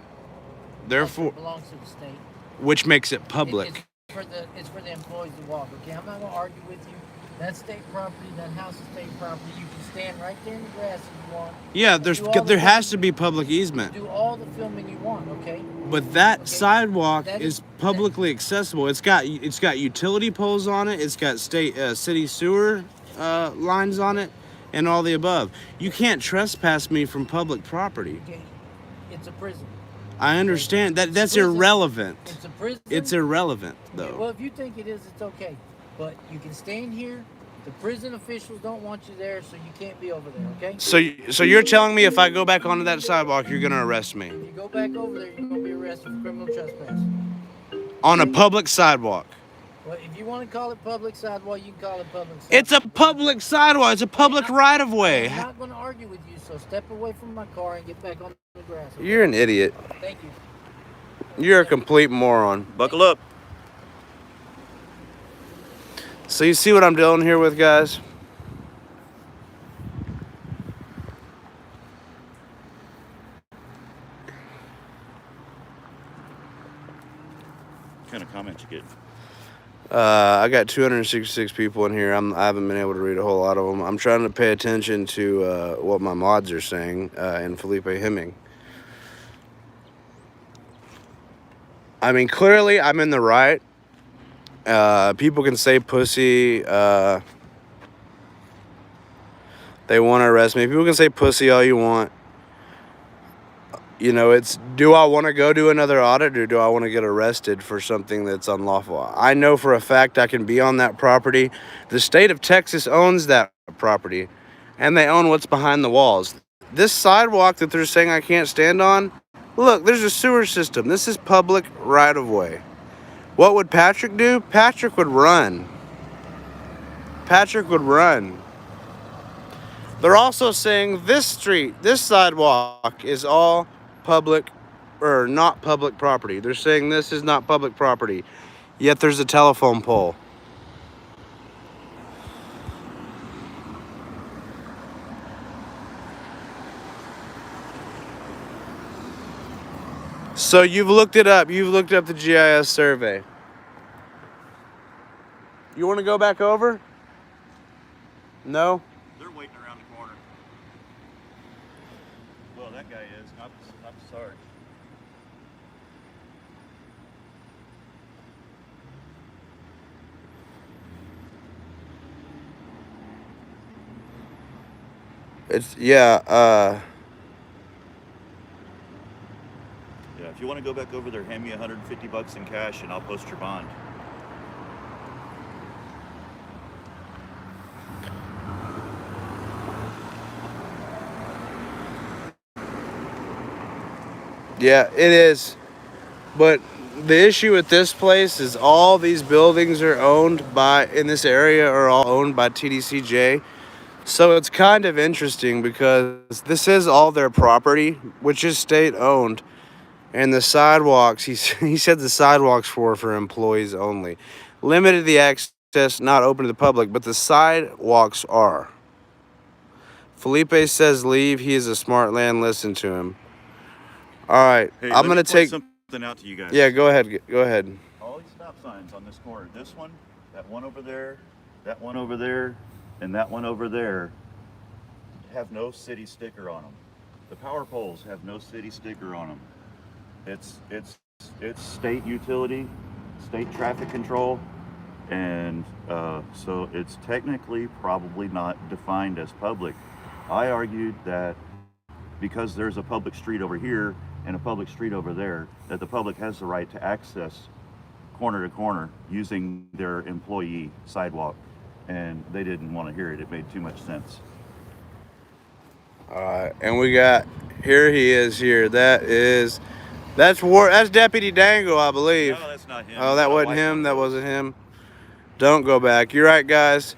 Therefore, It belongs to the state. which makes it public. It's for the employees to walk. Okay, I'm not gonna argue with you. That's state property. That house is state property. You can stand right there in the grass if you want. Yeah, there has to filming- be public easement. Do all the filming you want. Okay. But that Okay, sidewalk that is is- publicly accessible. It's got utility poles on it. It's got city sewer lines on it, and all the above. You can't trespass me from public property. Okay. It's a prison. I understand that. That's Prison. irrelevant. It's a prison. It's irrelevant, Okay, though. well, if you think it is, it's okay. But you can stand here. The prison officials don't want you there, so you can't be over there, okay? So you're telling me if I go back onto that sidewalk, you're gonna arrest me If you go back over there, you're going to be arrested for criminal trespass. on a public sidewalk? Well, if you want to call it public sidewalk, you can call it public sidewalk. It's a public sidewalk. It's a public right of way. I'm not going to argue with you, so step away from my car and get back on the grass. Okay? You're an idiot. Thank you. You're a complete moron. Buckle up. So you see what I'm dealing here with, guys? What kind of comment you get? I got 266 people in here. I haven't been able to read a whole lot of them. I'm trying to pay attention to what my mods are saying and Felipe Hemming. I mean, clearly I'm in the right. People can say pussy. They want to arrest me. People can say pussy all you want. You know, it's, do I want to go do another audit or do I want to get arrested for something that's unlawful? I know for a fact I can be on that property. The state of Texas owns that property, and they own what's behind the walls. This sidewalk that they're saying I can't stand on, look, there's a sewer system. This is public right-of-way. What would Patrick do? Patrick would run. Patrick would run. They're also saying this street, this sidewalk is all public or not public property. They're saying this is not public property, yet there's a telephone pole. So you've looked it up. You've looked up the GIS survey. You want to go back over? No? They're waiting around the corner. Well, that guy is, not the Sarge. It's, yeah, Yeah, if you want to go back over there, hand me $150 in cash and I'll post your bond. yeah, it is. But the issue with this place is all these buildings are owned by, in this area, are all owned by TDCJ. So it's kind of interesting because this is all their property, which is state owned. And the sidewalks, he said the sidewalks were for employees only. Limited the access, not open to the public, but the sidewalks are. Felipe says leave. He is a smart man. Listen to him. All right, Hey, I'm going to take... something out to you guys. Yeah, go ahead. Go ahead. All these stop signs on this corner, this one, that one over there, that one over there, and that one over there, have no city sticker on them. The power poles have no city sticker on them. It's state utility, state traffic control, and so it's technically probably not defined as public. I argued that because there's a public street over here and a public street over there, that the public has the right to access corner to corner using their employee sidewalk, and they didn't want to hear it. It made too much sense. All right, and we got, here he is here. That's Deputy Dangle, I believe. No, that's not him. Oh, that wasn't him. That wasn't him. Don't go back. You're right, guys.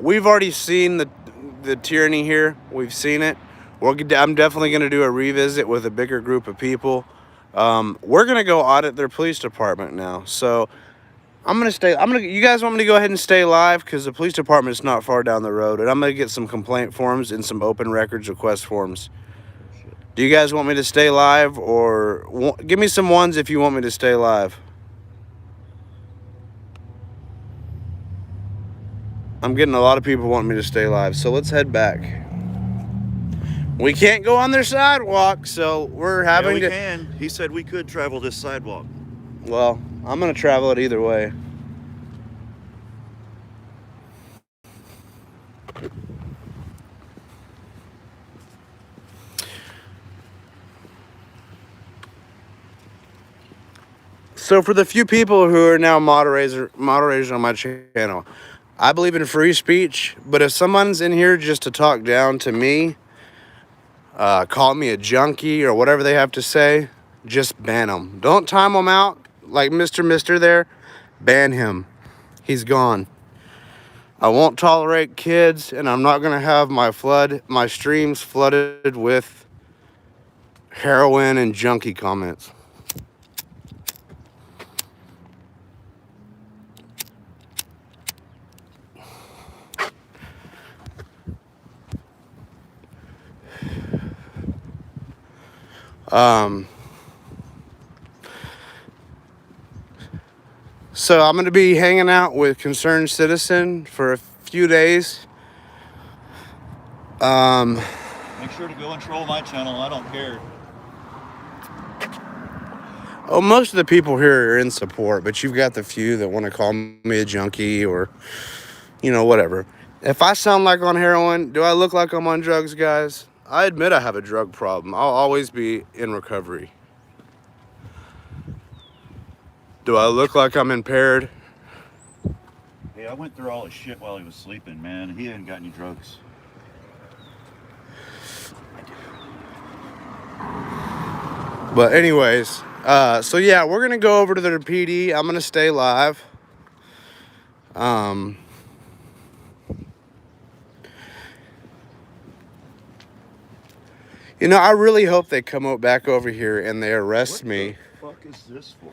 We've already seen the tyranny here. We've seen it. I'm definitely going to do a revisit with a bigger group of people. We're going to go audit their police department now. So you guys want me to go ahead and stay live? Because the police department is not far down the road. And I'm going to get some complaint forms and some open records request forms. Do you guys want me to stay live? Or give me some ones if you want me to stay live. I'm getting a lot of people wanting me to stay live. So let's head back. We can't go on their sidewalk, so we're having to... Yeah, we can. He said we could travel this sidewalk. Well, I'm going to travel it either way. So for the few people who are now moderators on my channel, I believe in free speech, but if someone's in here just to talk down to me, call me a junkie or whatever they have to say, just ban them. Don't time them out like Mr. there. Ban him. He's gone. I won't tolerate kids, and I'm not going to have my streams flooded with heroin and junkie comments. So I'm going to be hanging out with Concerned Citizen for a few days. Make sure to go and troll my channel. I don't care. Oh, most of the people here are in support, but you've got the few that want to call me a junkie or, whatever. If I sound like on heroin, do I look like I'm on drugs, guys? I admit I have a drug problem. I'll always be in recovery. Do I look like I'm impaired? Hey, I went through all his shit while he was sleeping, man. He hadn't got any drugs. But anyways, so yeah, we're going to go over to their PD. I'm going to stay live. I really hope they come back over here and they arrest me. What the fuck is this for?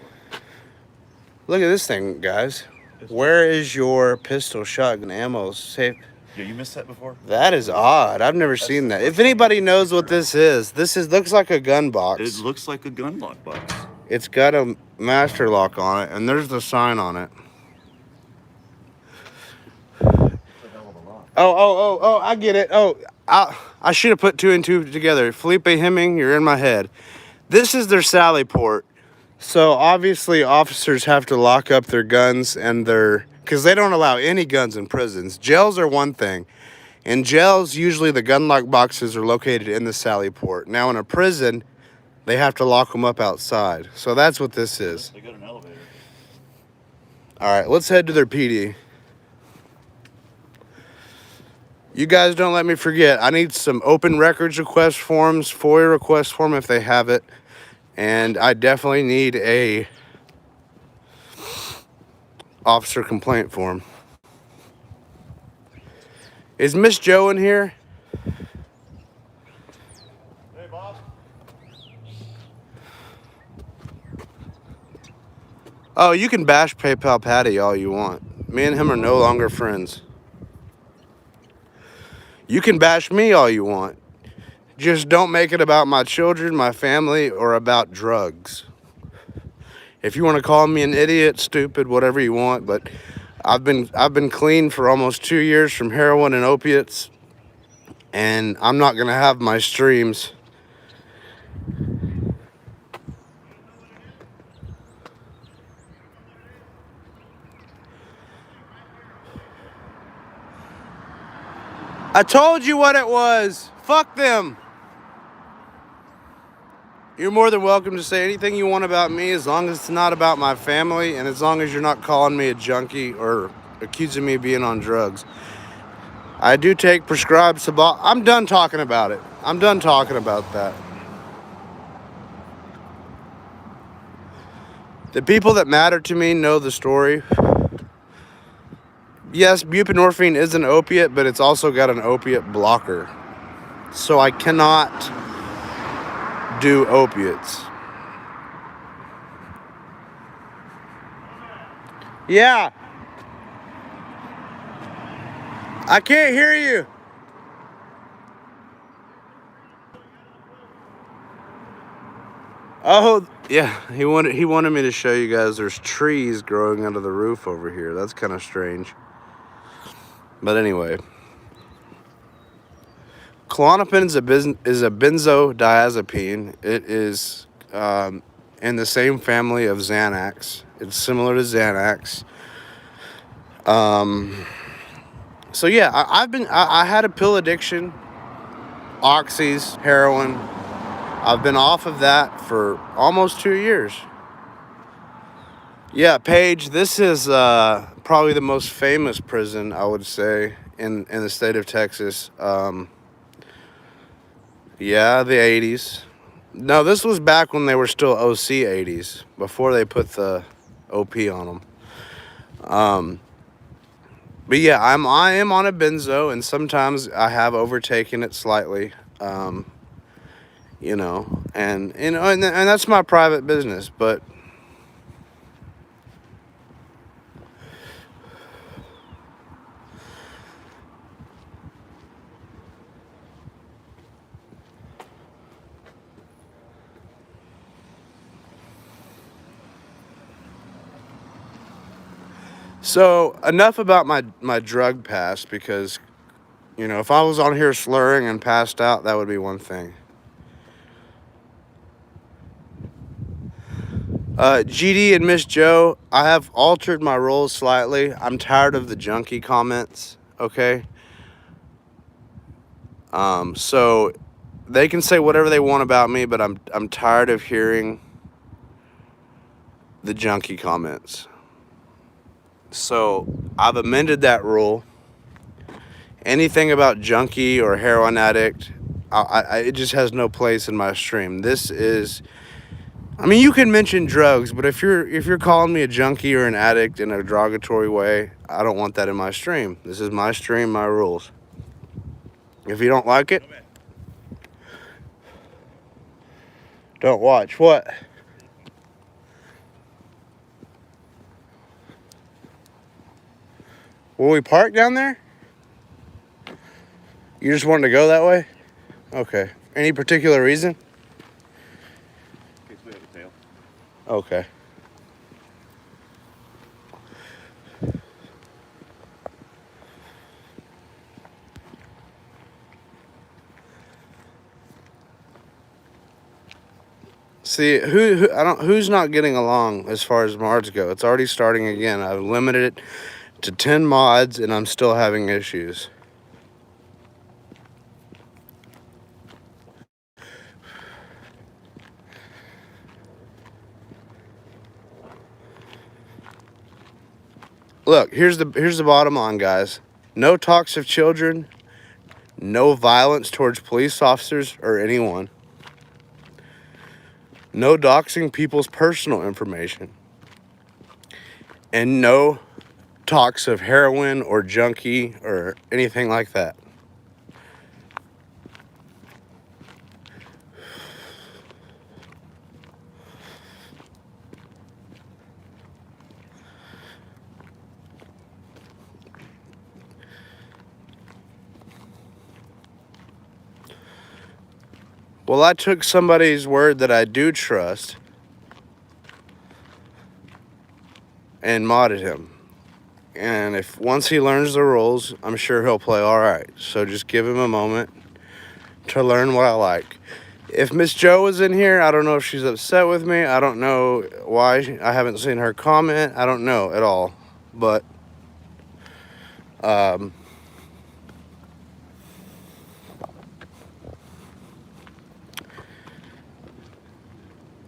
Look at this thing, guys. Where is your pistol, shotgun, ammo, safe? Yeah, you missed that before? That is odd. I've never seen that. If anybody knows what this is looks like a gun It box. looks like a gun lock box. It's got a master lock on it, and there's the sign on it. Oh, I get it. Oh, I should have put two and two together. Felipe Hemming, you're in my head. This is their sally port. So obviously officers have to lock up their guns and because they don't allow any guns in prisons. Jails are one thing. In jails, usually the gun lock boxes are located in the sally port. Now in a prison, they have to lock them up outside. So that's what this is. They got an elevator. All right, let's head to their PD. You guys don't let me forget. I need some open records request forms, FOIA request form if they have it. And I definitely need a officer complaint form. Is Miss Joe in here? Hey, boss. Oh, you can bash PayPal Patty all you want. Me and him are no longer friends. You can bash me all you want. Just don't make it about my children, my family, or about drugs. If you want to call me an idiot, stupid, whatever you want, but I've been clean for almost 2 years from heroin and opiates, and I'm not gonna have my streams. I told you what it was. Fuck them. You're more than welcome to say anything you want about me as long as it's not about my family and as long as you're not calling me a junkie or accusing me of being on drugs. I do take prescribed Sabal. I'm done talking about it. I'm done talking about that. The people that matter to me know the story. Yes, buprenorphine is an opiate, but it's also got an opiate blocker. So I cannot do opiates. Yeah. I can't hear you. Oh, yeah. He wanted me to show you guys there's trees growing under the roof over here. That's kind of strange. But anyway, Klonopin is a benzodiazepine. It is in the same family of Xanax. It's similar to Xanax. So yeah, I had a pill addiction, oxys, heroin. I've been off of that for almost 2 years. Yeah, Paige, this is probably the most famous prison, I would say, in the state of Texas. Yeah, the 80s. No, this was back when they were still OC 80s, before they put the OP on them. But yeah, I am on a benzo, and sometimes I have overtaken it slightly. And that's my private business, but so enough about my drug past, because if I was on here slurring and passed out, that would be one thing. GD and Miss Joe, I have altered my roles slightly. I'm tired of the junkie comments, okay? So they can say whatever they want about me, but I'm tired of hearing the junkie comments. So I've amended that rule. Anything about junkie or heroin addict, it just has no place in my stream. This is, you can mention drugs, but if you're calling me a junkie or an addict in a derogatory way, I don't want that in my stream. This is my stream, my rules. If you don't like it, don't watch. What? Will we park down there? You just wanted to go that way? Okay. Any particular reason? In case we have a tail. Okay. See, who's not getting along as far as mods go? It's already starting again. I've limited it to 10 mods and I'm still having issues. Look, here's the bottom line, guys. No talks of children, no violence towards police officers or anyone. No doxing people's personal information. And no talks of heroin or junkie or anything like that. Well, I took somebody's word that I do trust and modded him. And if once he learns the rules, I'm sure he'll play all right. So just give him a moment to learn what I like. If Miss Joe was in here, I don't know if she's upset with me. I don't know why. I haven't seen her comment. I don't know at all. But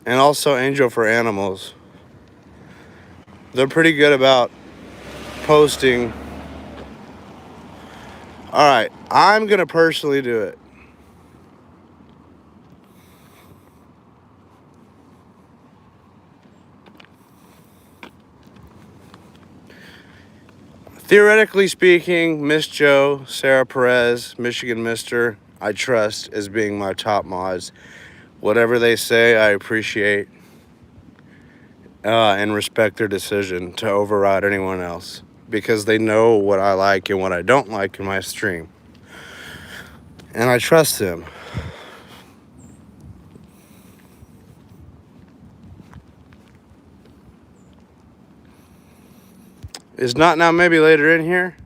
and also Angel for Animals. They're pretty good about posting. All right, I'm going to personally do it. Theoretically speaking, Miss Joe, Sarah Perez, Michigan Mister, I trust as being my top mods. Whatever they say, I appreciate and respect their decision to override anyone else because they know what I like and what I don't like in my stream. And I trust them. Is Not Now maybe later in here?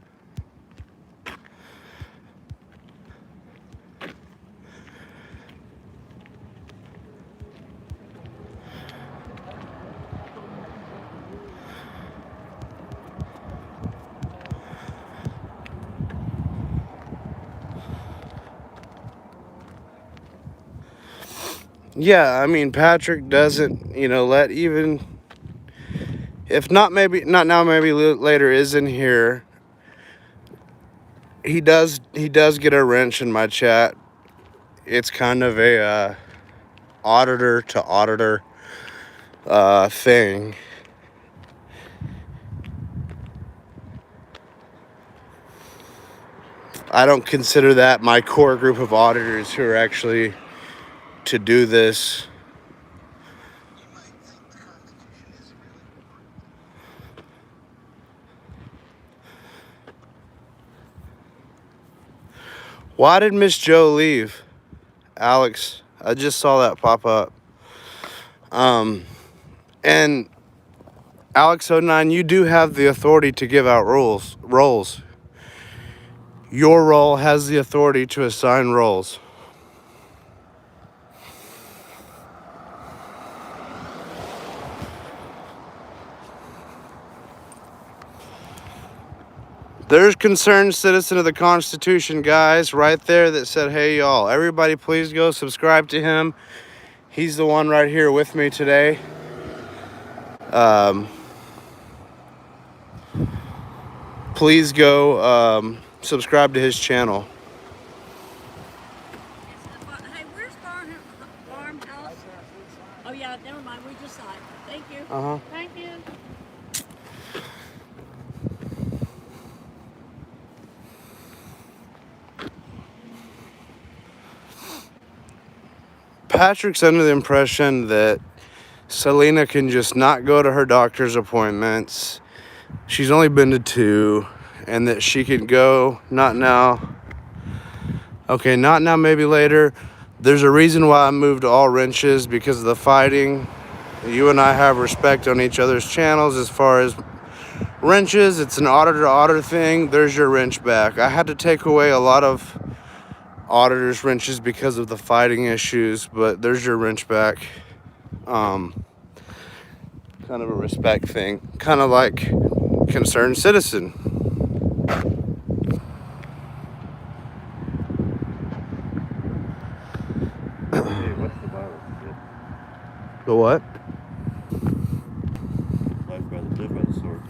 Yeah, I mean, Patrick doesn't, let even, if not now, maybe later is in here. He does get a wrench in my chat. It's kind of a auditor to auditor thing. I don't consider that my core group of auditors who are actually to do this. Why did Miss Joe leave? Alex, I just saw that pop up. And Alex09, you do have the authority to give out roles. Your role has the authority to assign roles. There's concerned citizen of the Constitution, guys, right there that said, hey, y'all, everybody please go subscribe to him. He's the one right here with me today. Please go subscribe to his channel. Hey, where's farmhouse? Oh yeah, never mind. We just saw it. Thank you. Thank you. Patrick's under the impression that Selena can just not go to her doctor's appointments. She's only been to 2, and that she can go, not now, Okay, not now, maybe later. There's a reason why I moved to all wrenches, because of the fighting. You and I have respect on each other's channels as far as wrenches. It's an auditor thing. There's your wrench back. I had to take away a lot of auditors' wrenches because of the fighting issues, but there's your wrench back. Kind of a respect thing. Kind of like concerned citizen. Hey, what's the Bible? The what? Life by the sword.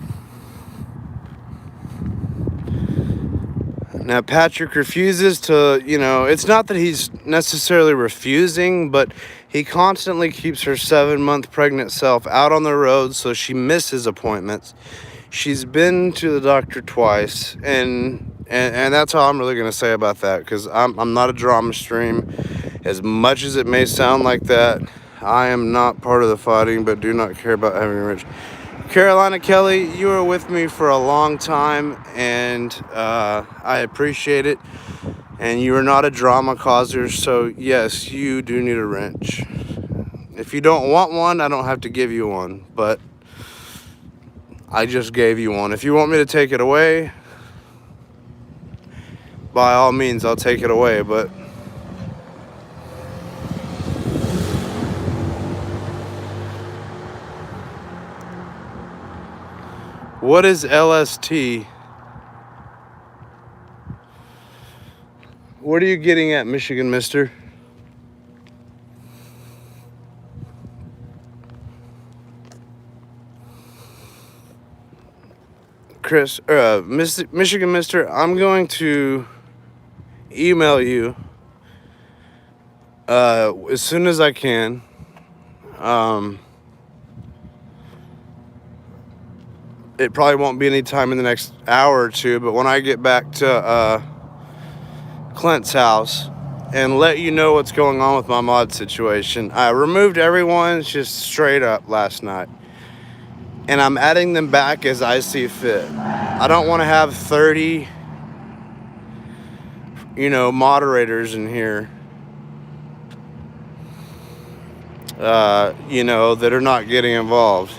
Now, Patrick refuses to, it's not that he's necessarily refusing, but he constantly keeps her 7-month pregnant self out on the road, so she misses appointments. She's been to the doctor twice, and that's all I'm really going to say about that, because I'm not a drama stream. As much as it may sound like that, I am not part of the fighting, but do not care about having a rich. Carolina Kelly, you were with me for a long time, and I appreciate it. And you are not a drama causer, so yes, you do need a wrench. If you don't want one, I don't have to give you one, but I just gave you one. If you want me to take it away, by all means, I'll take it away, but what is LST? What are you getting at, Michigan Mister? Chris, Michigan Mister, I'm going to email you as soon as I can. It probably won't be any time in the next hour or two, but when I get back to Clint's house, and let you know what's going on with my mod situation. I removed everyone just straight up last night, and I'm adding them back as I see fit. I don't want to have 30 moderators in here that are not getting involved.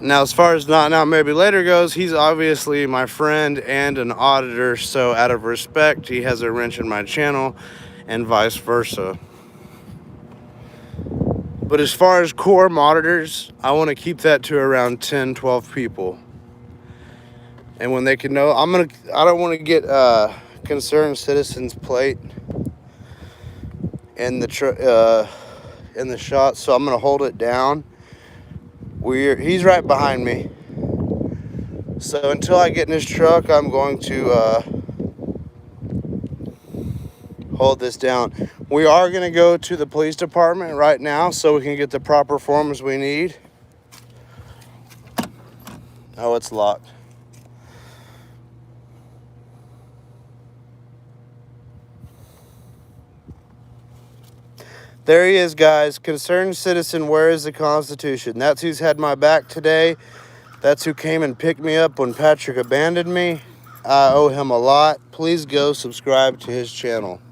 Now, as far as not now, maybe later goes, he's obviously my friend and an auditor, so out of respect, he has a wrench in my channel, and vice versa. But as far as core monitors, I want to keep that to around 10, 12 people. And when they can know, I don't want to get concerned citizens plate in the shot, so I'm gonna hold it down. He's right behind me, so until I get in his truck, I'm going to hold this down. We are gonna go to the police department right now so we can get the proper forms we need. Oh, it's locked. There he is, guys. Concerned citizen, where is the Constitution? That's who's had my back today. That's who came and picked me up when Patrick abandoned me. I owe him a lot. Please go subscribe to his channel.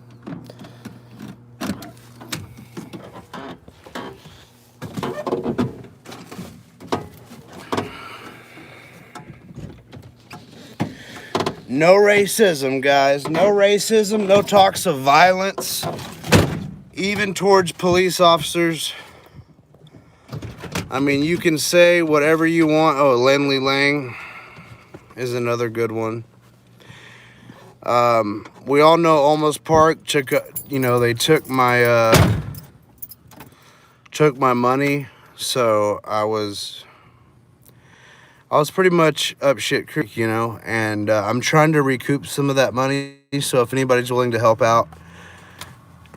No racism, guys. No racism. No talks of violence. Even towards police officers. I mean, you can say whatever you want. Oh, Lenley Lang is another good one. We all know Olmos Park took, they took my money, so I was pretty much up shit creek, and I'm trying to recoup some of that money. So if anybody's willing to help out,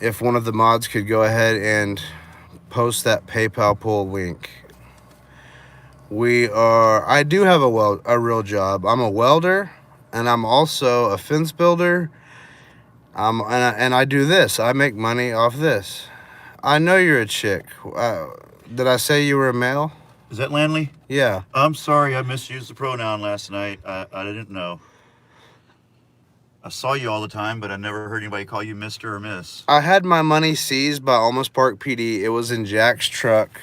if one of the mods could go ahead and post that PayPal pool link. I do have a real job. I'm a welder, and I'm also a fence builder. And I do this. I make money off this. I know you're a chick. Did I say you were a male? Is that Landley? Yeah. I'm sorry, I misused the pronoun last night. I didn't know. I saw you all the time, but I never heard anybody call you Mr. or Miss. I had my money seized by Almost Park PD. It was in Jack's truck.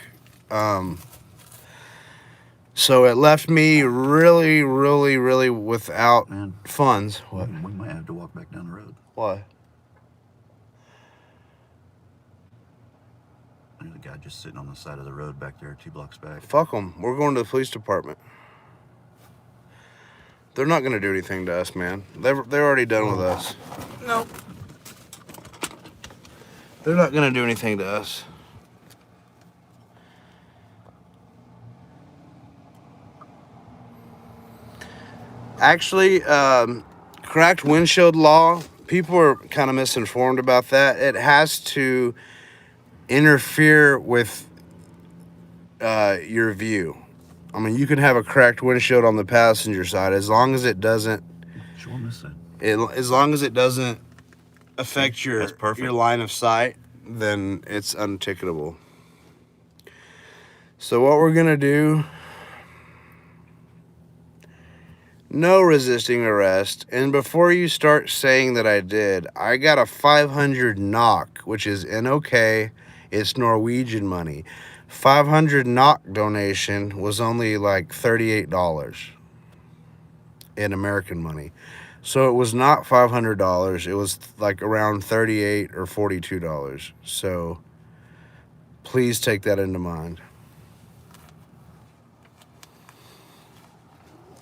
So it left me really, really, really without funds. What? We might have to walk back down the road. Why? There's a guy just sitting on the side of the road back there, 2 blocks back. Fuck them. We're going to the police department. They're not going to do anything to us, man. They're already done with us. Nope. They're not going to do anything to us. Actually, cracked windshield law, people are kind of misinformed about that. It has to interfere with your view. I mean, you can have a cracked windshield on the passenger side as long as it doesn't. As long as it doesn't affect your line of sight, then it's unticketable. So what we're gonna do? No resisting arrest. And before you start saying that I did, I got a 500 NOK, which is NOK. It's Norwegian money. 500 NOK donation was only like $38 in American money. So it was not $500. It was like around $38 or $42. So please take that into mind.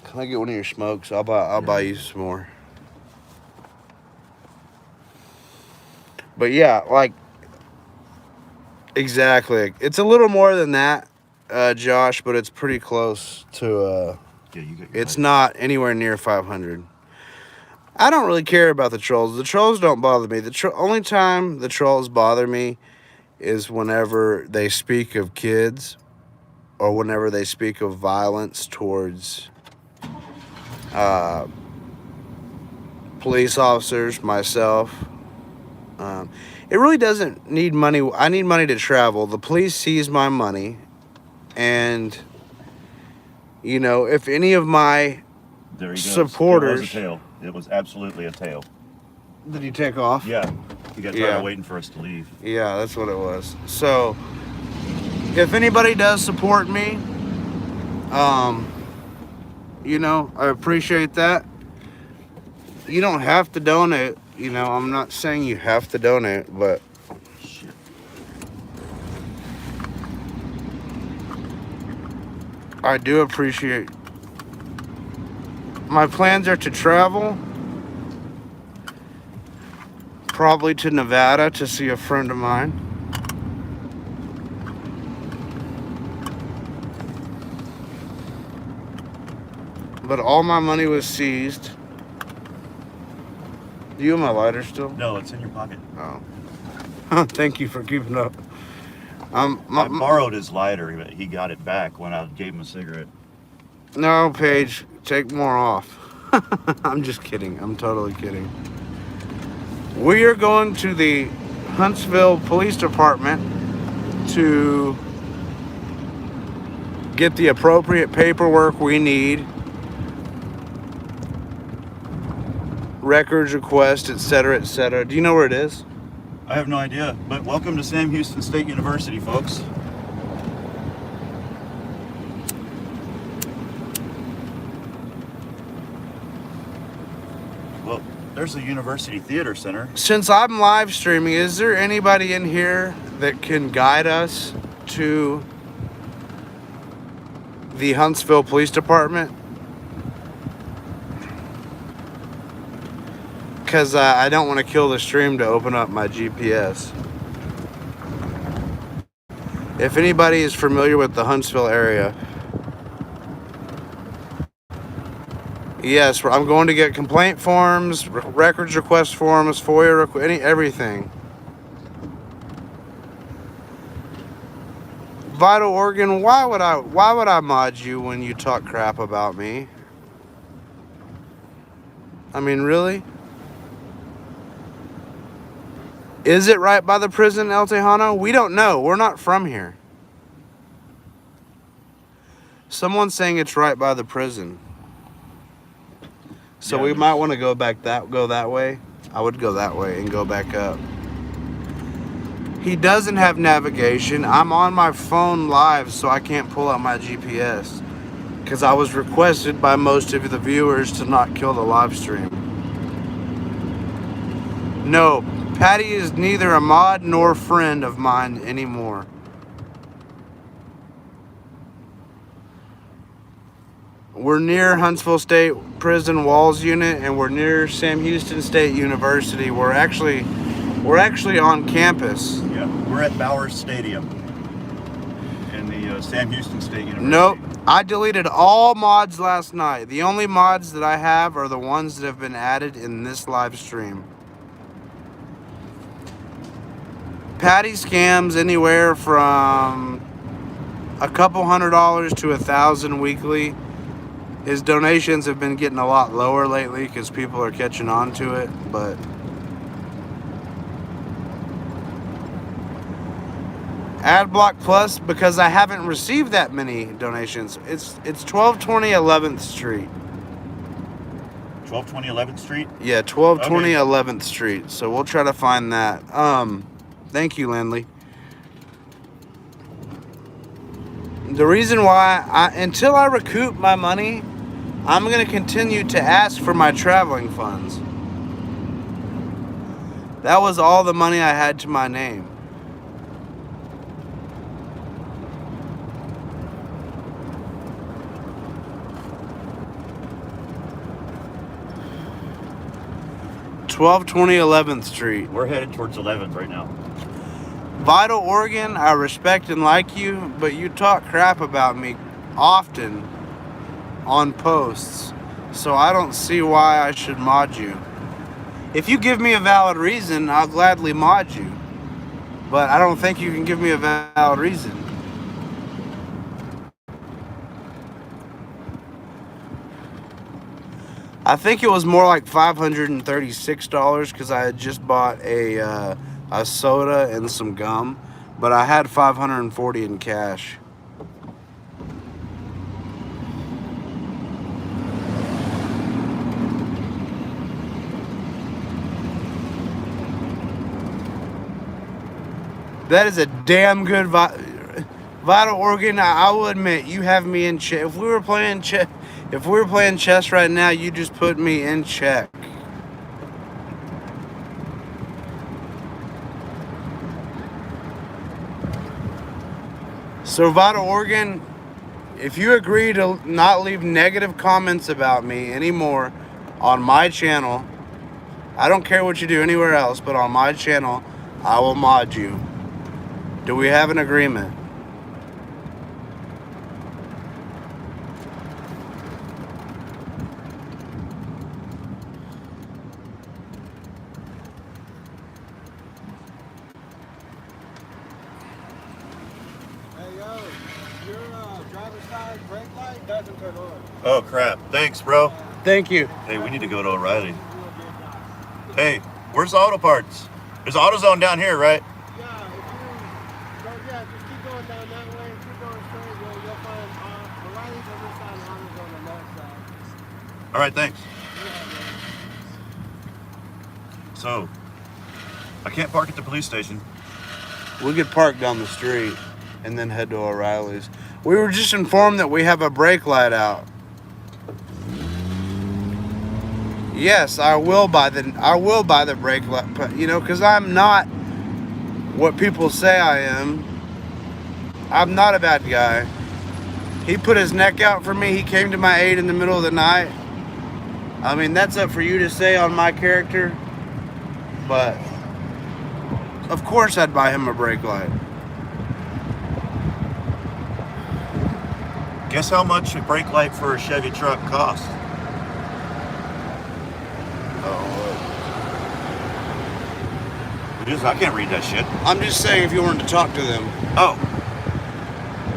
Can I get one of your smokes? I'll buy you some more. But yeah, like exactly. It's a little more than that, Josh, but it's pretty close to it's not anywhere near 500. I don't really care about the trolls. The trolls don't bother me. The only time the trolls bother me is whenever they speak of kids or whenever they speak of violence towards police officers, myself. It really doesn't need money. I need money to travel. The police seize my money. And, you know, if any of my supporters... It was a tail. It was absolutely a tail. Did he take off? Yeah. He got tired of waiting for us to leave. Yeah, that's what it was. So, if anybody does support me, you know, I appreciate that. You don't have to donate. You know, I'm not saying you have to donate, but I do appreciate. My plans are to travel, probably to Nevada to see a friend of mine. But all my money was seized. Do you have my lighter still? No, it's in your pocket. Oh. Thank you for keeping up. I borrowed his lighter, but he got it back when I gave him a cigarette. No, Paige, take more off. I'm just kidding. I'm totally kidding. We are going to the Huntsville Police Department to get the appropriate paperwork we need. Records request, etc., etc. Do you know where it is? I have no idea, but welcome to Sam Houston State University, folks. Well, there's a University Theater Center. Since I'm live streaming, is there anybody in here that can guide us to the Huntsville Police Department? Because I don't want to kill the stream to open up my GPS. If anybody is familiar with the Huntsville area, yes, I'm going to get complaint forms, records request forms, FOIA, everything. Vital organ, why would I mod you when you talk crap about me? I mean, really? Is it right by the prison, El Tejano? We don't know. We're not from here. Someone's saying it's right by the prison. So Yeah, we there's- might want to go that way. I would go that way and go back up. He doesn't have navigation. I'm on my phone live, so I can't pull out my GPS. Because I was requested by most of the viewers to not kill the live stream. No, Patty is neither a mod nor friend of mine anymore. We're near Huntsville State Prison Walls Unit, and we're near Sam Houston State University. We're actually on campus. Yeah, we're at Bowers Stadium in the Sam Houston State University. Nope. I deleted all mods last night. The only mods that I have are the ones that have been added in this live stream. Patty scams anywhere from a couple $100 to $1,000 weekly. His donations have been getting a lot lower lately because people are catching on to it, but Adblock Plus, because I haven't received that many donations. It's 1220 11th Street. 1220 11th Street? Yeah, 1220 Okay. 11th Street. So we'll try to find that. Thank you, Lindley. The reason why, until I recoup my money, I'm going to continue to ask for my traveling funds. That was all the money I had to my name. (1220 11th Street). We're headed towards 11th right now. Vital Organ, I respect and like you, but you talk crap about me often on posts, so I don't see why I should mod you. If you give me a valid reason, I'll gladly mod you, but I don't think you can give me a valid reason. I think it was more like $536 because I had just bought a soda and some gum, but I had $540 in cash. That is a damn good Vital Organ. I will admit, you have me in check. If we were playing chess right now, you just put me in check. So Vital Organ, if you agree to not leave negative comments about me anymore on my channel, I don't care what you do anywhere else, but on my channel, I will mod you. Do we have an agreement? Hey, yo, your driver's side brake light doesn't turn on. Oh, crap. Thanks, bro. Thank you. Hey, we need to go to O'Reilly. Hey, where's the auto parts? There's AutoZone down here, right? Yeah, just keep going down that way. Keep going straight. You'll find O'Reilly's on this side and Autos on the left side. All right, thanks. Yeah, man. So, I can't park at the police station. We could park down the street and then head to O'Reilly's. We were just informed that we have a brake light out. Yes, I will buy the brake light, because I'm not what people say I am. I'm not a bad guy. He put his neck out for me. He came to my aid in the middle of the night. I mean, that's up for you to say on my character, but of course I'd buy him a brake light. Guess how much a brake light for a Chevy truck costs? It is. I can't read that shit. I'm just saying if you wanted to talk to them. Oh.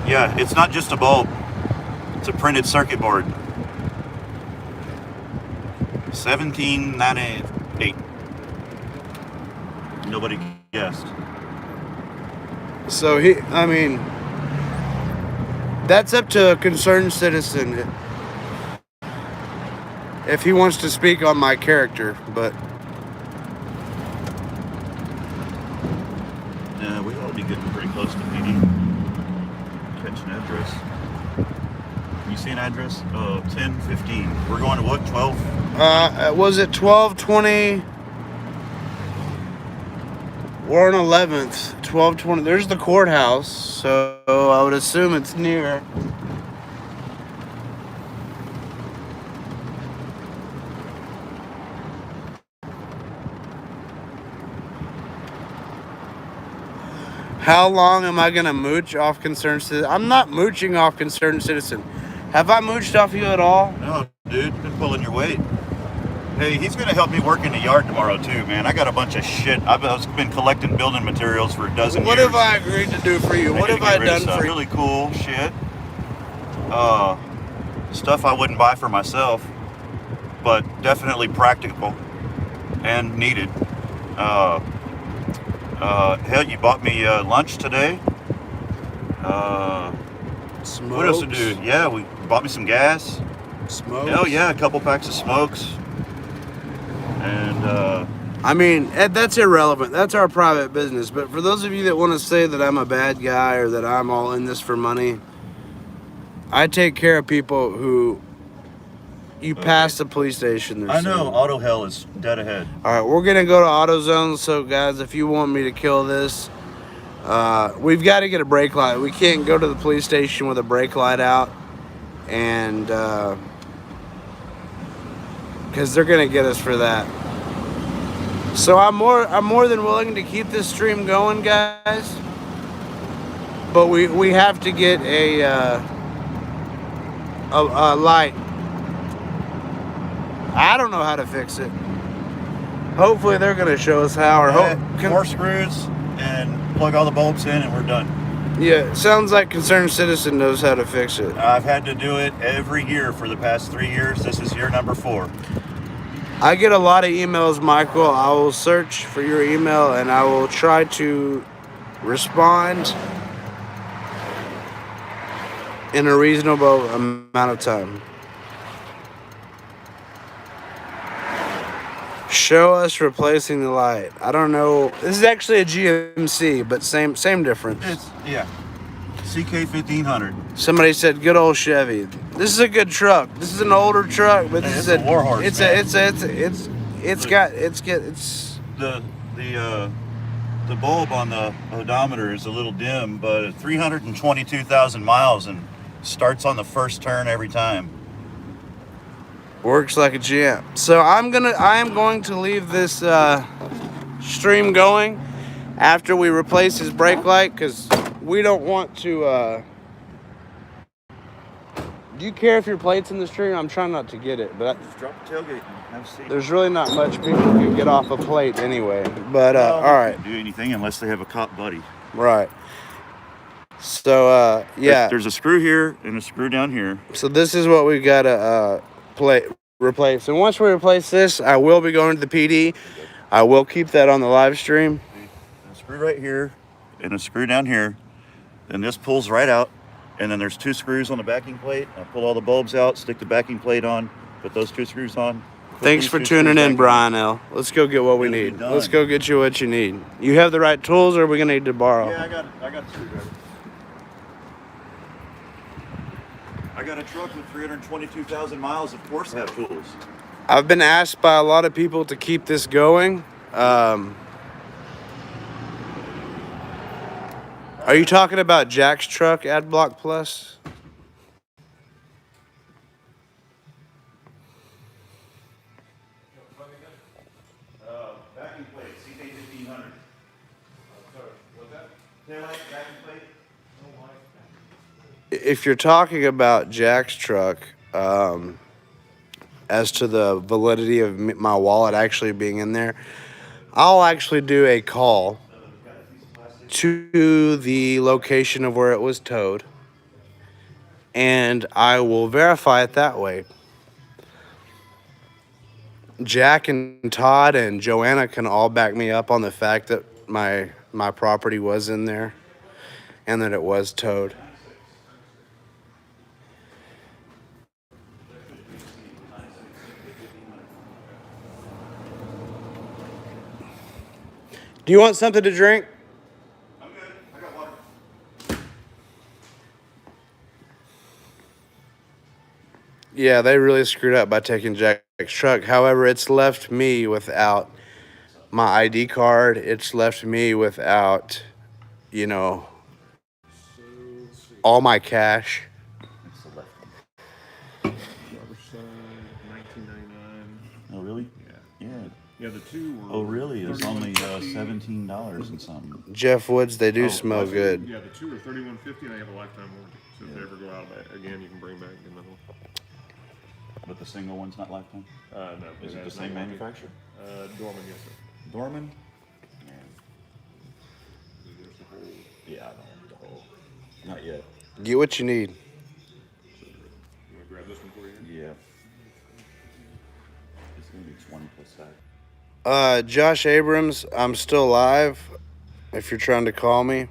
Yeah, it's not just a bulb. It's a printed circuit board. $17.98. Nobody guessed. So that's up to a concerned citizen. if he wants to speak on my character, but Yeah, we ought to be getting pretty close to PD. Catch an address. You see an address? 10:15. We're going to what? 12? was it 12:20? We're on 11th. 12:20. There's the courthouse, so I would assume it's near. How long am I gonna mooch off concerned citizen? I'm not mooching off concerned citizen. Have I mooched off you at all? No, dude, been pulling your weight. Hey, he's gonna help me work in the yard tomorrow too, man. I got a bunch of shit. I've been collecting building materials for a dozen What years. have I agreed to do for you? What have I done for you? Really cool shit. Stuff I wouldn't buy for myself, but definitely practical and needed. Hell, you bought me lunch today. What else to do? Yeah, we bought me some gas. Smokes. Hell yeah, a couple packs of smokes. And I mean, that's irrelevant. That's our private business. But for those of you that want to say that I'm a bad guy or that I'm all in this for money, I take care of people who you pass the police station. I know auto hell is dead ahead. All right, we're gonna go to AutoZone. So guys, if you want me to kill this, we've got to get a brake light. We can't go to the police station with a brake light out, and because they're gonna get us for that. So I'm more than willing to keep this stream going, guys. But we have to get a light. I don't know how to fix it. Hopefully they're gonna show us how. Or More screws and plug all the bulbs in, and we're done. Yeah, sounds like Concerned Citizen knows how to fix it. I've had to do it every year for the past 3 years. This is year number 4. I get a lot of emails, Michael. I will search for your email and I will try to respond in a reasonable amount of time. Show us replacing the light. I don't know. This is actually a GMC, but same difference. It's CK 1500. Somebody said good old Chevy. This is a good truck. This is an older truck, but this is a war horse. It's the bulb on the odometer is a little dim, but 322,000 miles and starts on the first turn every time. Works like a champ. So I am going to leave this stream going after we replace his brake light, because we don't want to. Do you care if your plate's in the stream? I'm trying not to get it, but Just drop the tailgate and have a seat. there's really not much people can get off a plate anyway. But all right, Can't do anything unless they have a cop buddy. right. So yeah. There's a screw here and a screw down here. So this is what we've got to replace. And once we replace this, I will be going to the PD. I will keep that on the live stream. A screw right here and a screw down here. And this pulls right out. And then there's 2 screws on the backing plate. I pull all the bulbs out, stick the backing plate on, put those 2 screws on. Thanks for tuning in, Brian L. Let's go get what we need. Let's go get you what you need. You have the right tools, or are we gonna need to borrow? Yeah, I got a screwdriver. I got a truck with 322,000 miles, of course I have tools. I've been asked by a lot of people to keep this going. Are you talking about Jack's truck, AdBlock Plus? Backing plate, CK 1500. Sorry, what's that? Taillight, backing plate. If you're talking about Jack's truck, as to the validity of my wallet actually being in there, I'll actually do a call to the location of where it was towed, and I will verify it that way. Jack and Todd and Joanna can all back me up on the fact that my property was in there and that it was towed. Do you want something to drink? I'm good. I got water. Yeah, they really screwed up by taking Jack's truck. However, it's left me without my ID card. It's left me without, you know, So let's see. all my cash. It's the left one. Driver's side, 1999. Oh, really? Yeah. Yeah. Yeah, the two were. Oh, really? It was only $31.50. $17 and something. Jeff Woods, they do Oh, smell that's good. Yeah, the two are $31.50 and they have a lifetime warranty. So if they ever go out again, you can bring back another one. But the single one's not lifetime? No. Is it the has same no warranty. manufacturer? Dorman, yes, sir. Dorman? Man. There's the whole. Yeah, I don't want the whole. Not yet. Get what you need. You want to grab this one for you? Yeah. It's gonna be 20 plus that. Josh Abrams, I'm still live. If you're trying to call me.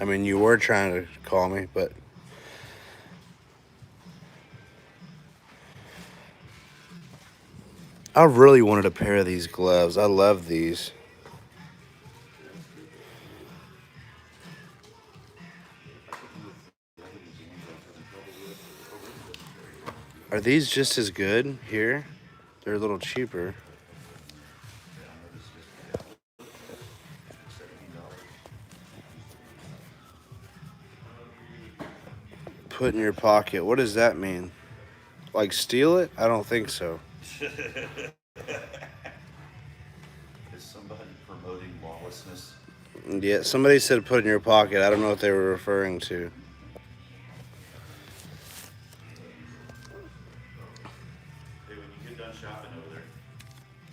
I mean, you were trying to call me, but. I really wanted a pair of these gloves. I love these. Are these just as good here? They're a little cheaper. Put in your pocket. What does that mean? Like steal it? I don't think so. Is somebody promoting lawlessness? Yeah, somebody said put in your pocket. I don't know what they were referring to. Hey, when you get done shopping over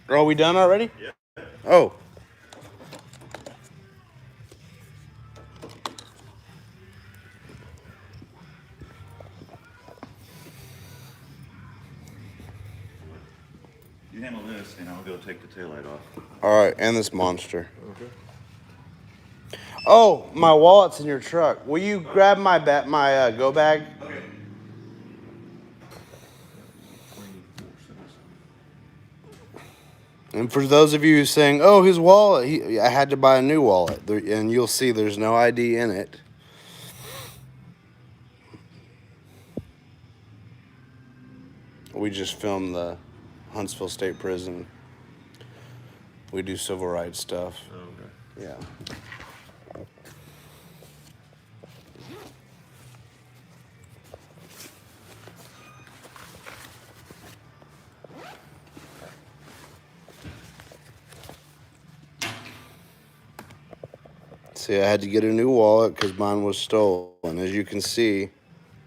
there. Are we done already? Yeah. Oh. You handle this, and I'll go take the taillight off. All right, and this monster. Okay. Oh, my wallet's in your truck. Will you grab my go bag? Okay. And for those of you saying, "Oh, his wallet," I had to buy a new wallet, and you'll see there's no ID in it. We just filmed the Huntsville State Prison. We do civil rights stuff. Okay. Yeah. See, I had to get a new wallet because mine was stolen. As you can see,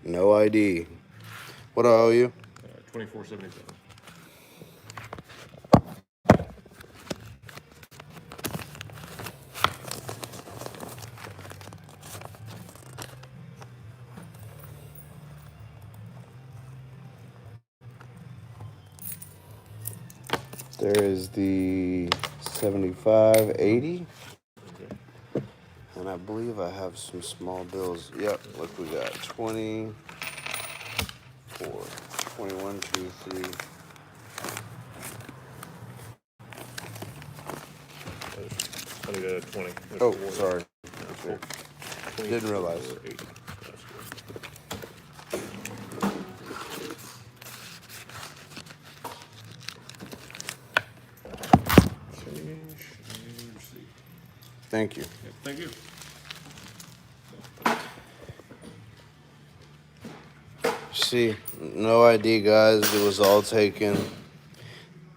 no ID. What do I owe you? $24.77. There is the 75.80. And I believe I have some small bills. Yep, look, we got 20, 21, 2, 3. I need a 20. There's Oh, four. sorry. Four. Didn't realize. 24.80. That's good. Change and receipt. Thank you. Yeah, thank you. See, no ID, guys. It was all taken.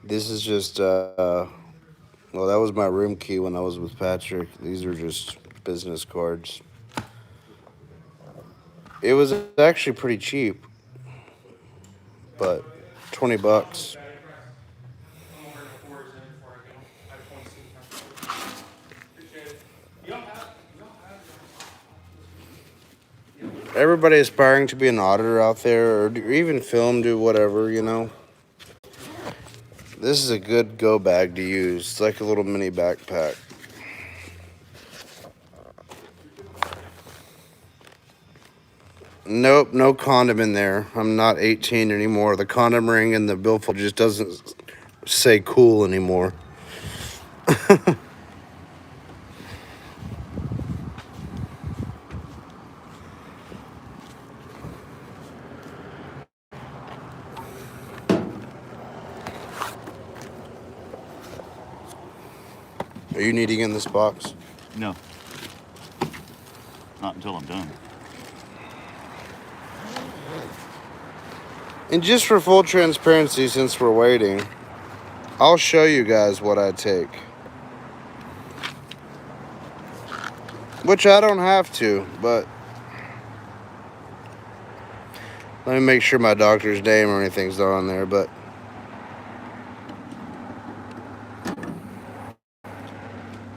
This is just, well, that was my room key when I was with Patrick. These are just business cards. It was actually pretty cheap, but $20. Everybody aspiring to be an auditor out there, or even film, do whatever, you know. This is a good go bag to use. It's like a little mini backpack. Nope, no condom in there. I'm not 18 anymore. The condom ring and the billfold just doesn't say cool anymore. Are you eating in this box? No. Not until I'm done. And just for full transparency, since we're waiting, I'll show you guys what I take. Which I don't have to, but let me make sure my doctor's name or anything's not on there, but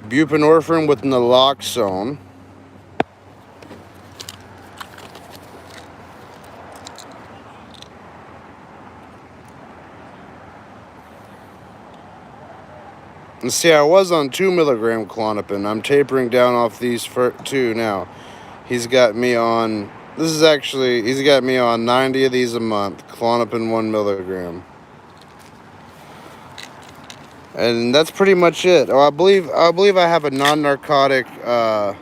buprenorphine with naloxone. And see, I was on 2 milligram Klonopin. I'm tapering down off these for 2 now. He's got me on, he's got me on 90 of these a month. Klonopin 1 milligram. And that's pretty much it. Oh, I believe I have a non-narcotic, I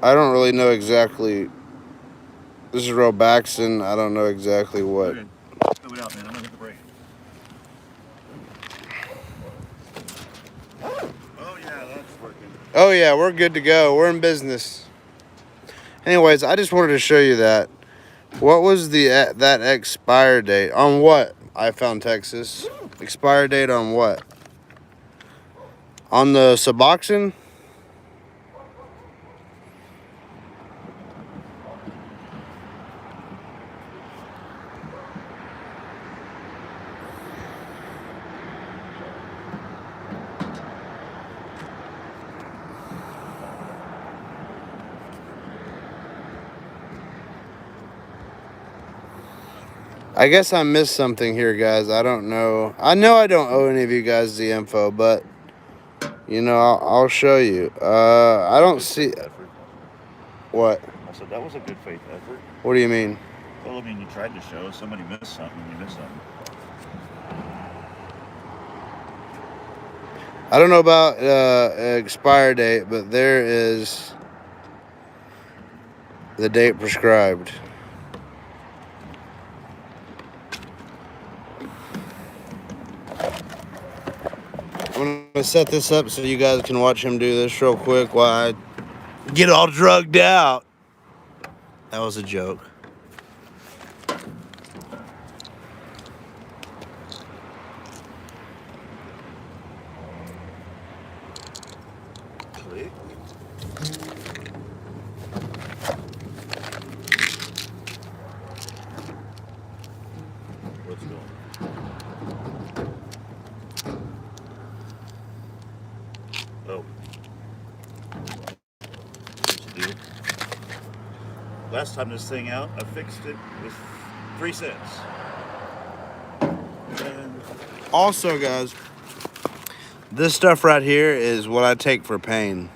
don't really know exactly. This is Robaxin. I don't know exactly what. Okay. Go it out, man. I'm gonna hit the brake. Oh yeah, that's working. Oh yeah, we're good to go. We're in business. Anyways, I just wanted to show you that. What was that expire date on what? I found Texas. Expire date on what? On the Suboxone? I guess I missed something here, guys. I don't know. I know I don't owe any of you guys the info, but you know, I'll show you. I don't see what. I said that was a good faith effort. What do you mean? Well, I mean, you tried to show somebody missed something. You missed something. I don't know about expire date, but there is the date prescribed. I'm gonna set this up so you guys can watch him do this real quick while I get all drugged out. That was a joke. Click. Let's go. Oh. Dude. Last time this thing out, I fixed it with 3 cents. And Also, guys, this stuff right here is what I take for pain.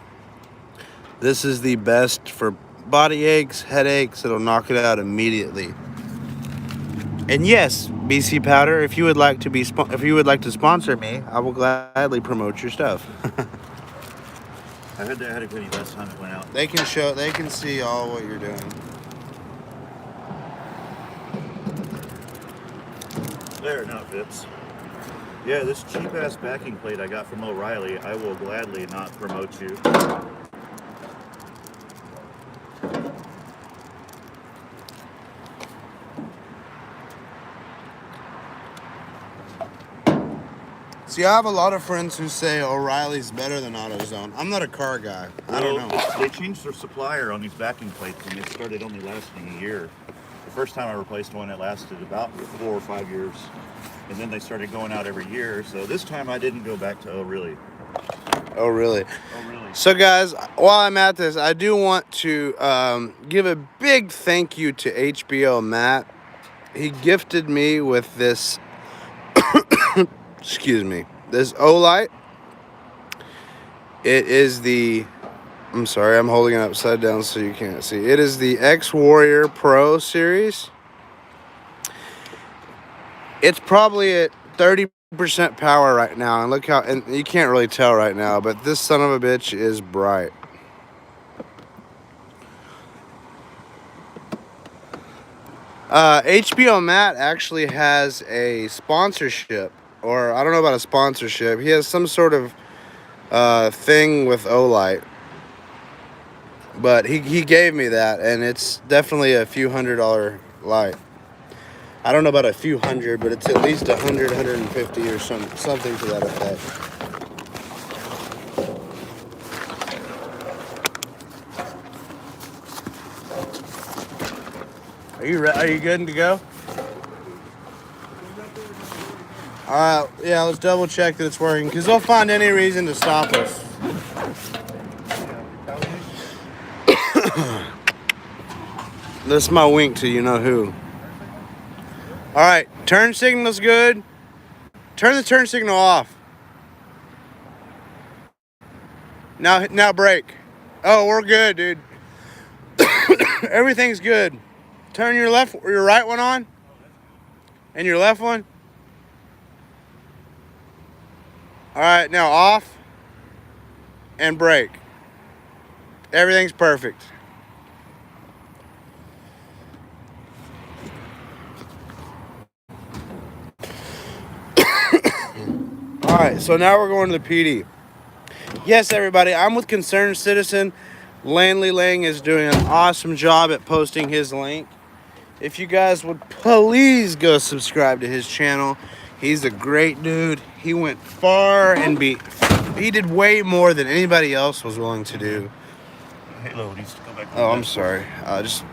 This is the best for body aches, headaches. It'll knock it out immediately. And yes, BC Powder, if you would like to sponsor me, I will gladly promote your stuff. I had a goodie last time it went out. They can see all what you're doing. There, now it fits. Yeah, this cheap ass backing plate I got from O'Reilly, I will gladly not promote you. See, I have a lot of friends who say O'Reilly's better than AutoZone. I'm not a car guy. I don't know. They changed their supplier on these backing plates and they started only lasting a year. The first time I replaced one, it lasted about 4 or 5 years. And then they started going out every year. So this time I didn't go back to Oh, really? Oh, really? So, guys, while I'm at this, I do want to give a big thank you to HBO Matt. He gifted me with this... excuse me, this Olight. It is the, I'm sorry, I'm holding it upside down so you can't see. It is the X-Warrior Pro series. It's probably at 30% power right now, and look how, and you can't really tell right now, but this son of a bitch is bright. HBO Matt actually has a sponsorship, or I don't know about a sponsorship. He has some sort of thing with Olight, but he gave me that, and it's definitely a few $100 light. I don't know about a few hundred, but it's at least 100, 150 or something to that effect. Are you good to go? All right, yeah, let's double check that it's working, because they'll find any reason to stop us. This is my wink to you know who. All right, turn signal's good. Turn the turn signal off. Now brake. Oh, we're good, dude. Everything's good. Turn your right one on, and your left one. All right, now off and brake. Everything's perfect. All right, so now we're going to the PD. Yes, everybody, I'm with Concerned Citizen. Landley Lang is doing an awesome job at posting his link. If you guys would please go subscribe to his channel. He's a great dude. He went far and he did way more than anybody else was willing to do. Halo needs to go back. Oh, I'm sorry. Just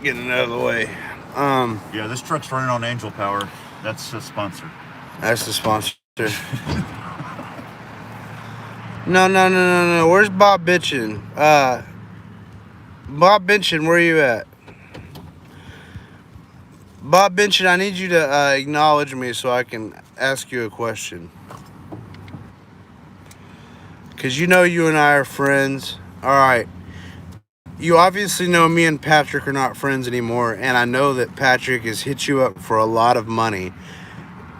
getting it out of the way. Yeah, this truck's running on Angel Power. That's a sponsor. That's the sponsor. No. Where's Bob Bitchin? Bob Bitchin, where are you at? Bob Bitchin, I need you to acknowledge me so I can ask you a question. Because you know you and I are friends. All right. You obviously know me and Patrick are not friends anymore, and I know that Patrick has hit you up for a lot of money,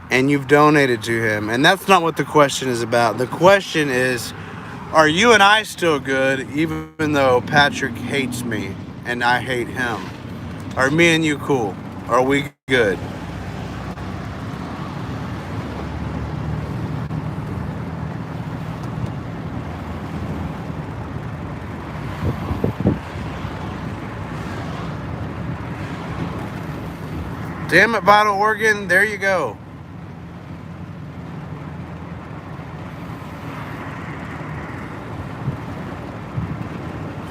and you've donated to him, and that's not what the question is about. The question is, are you and I still good, even though Patrick hates me and I hate him? Are me and you cool? Are we good? Damn it, Vital Organ, there you go.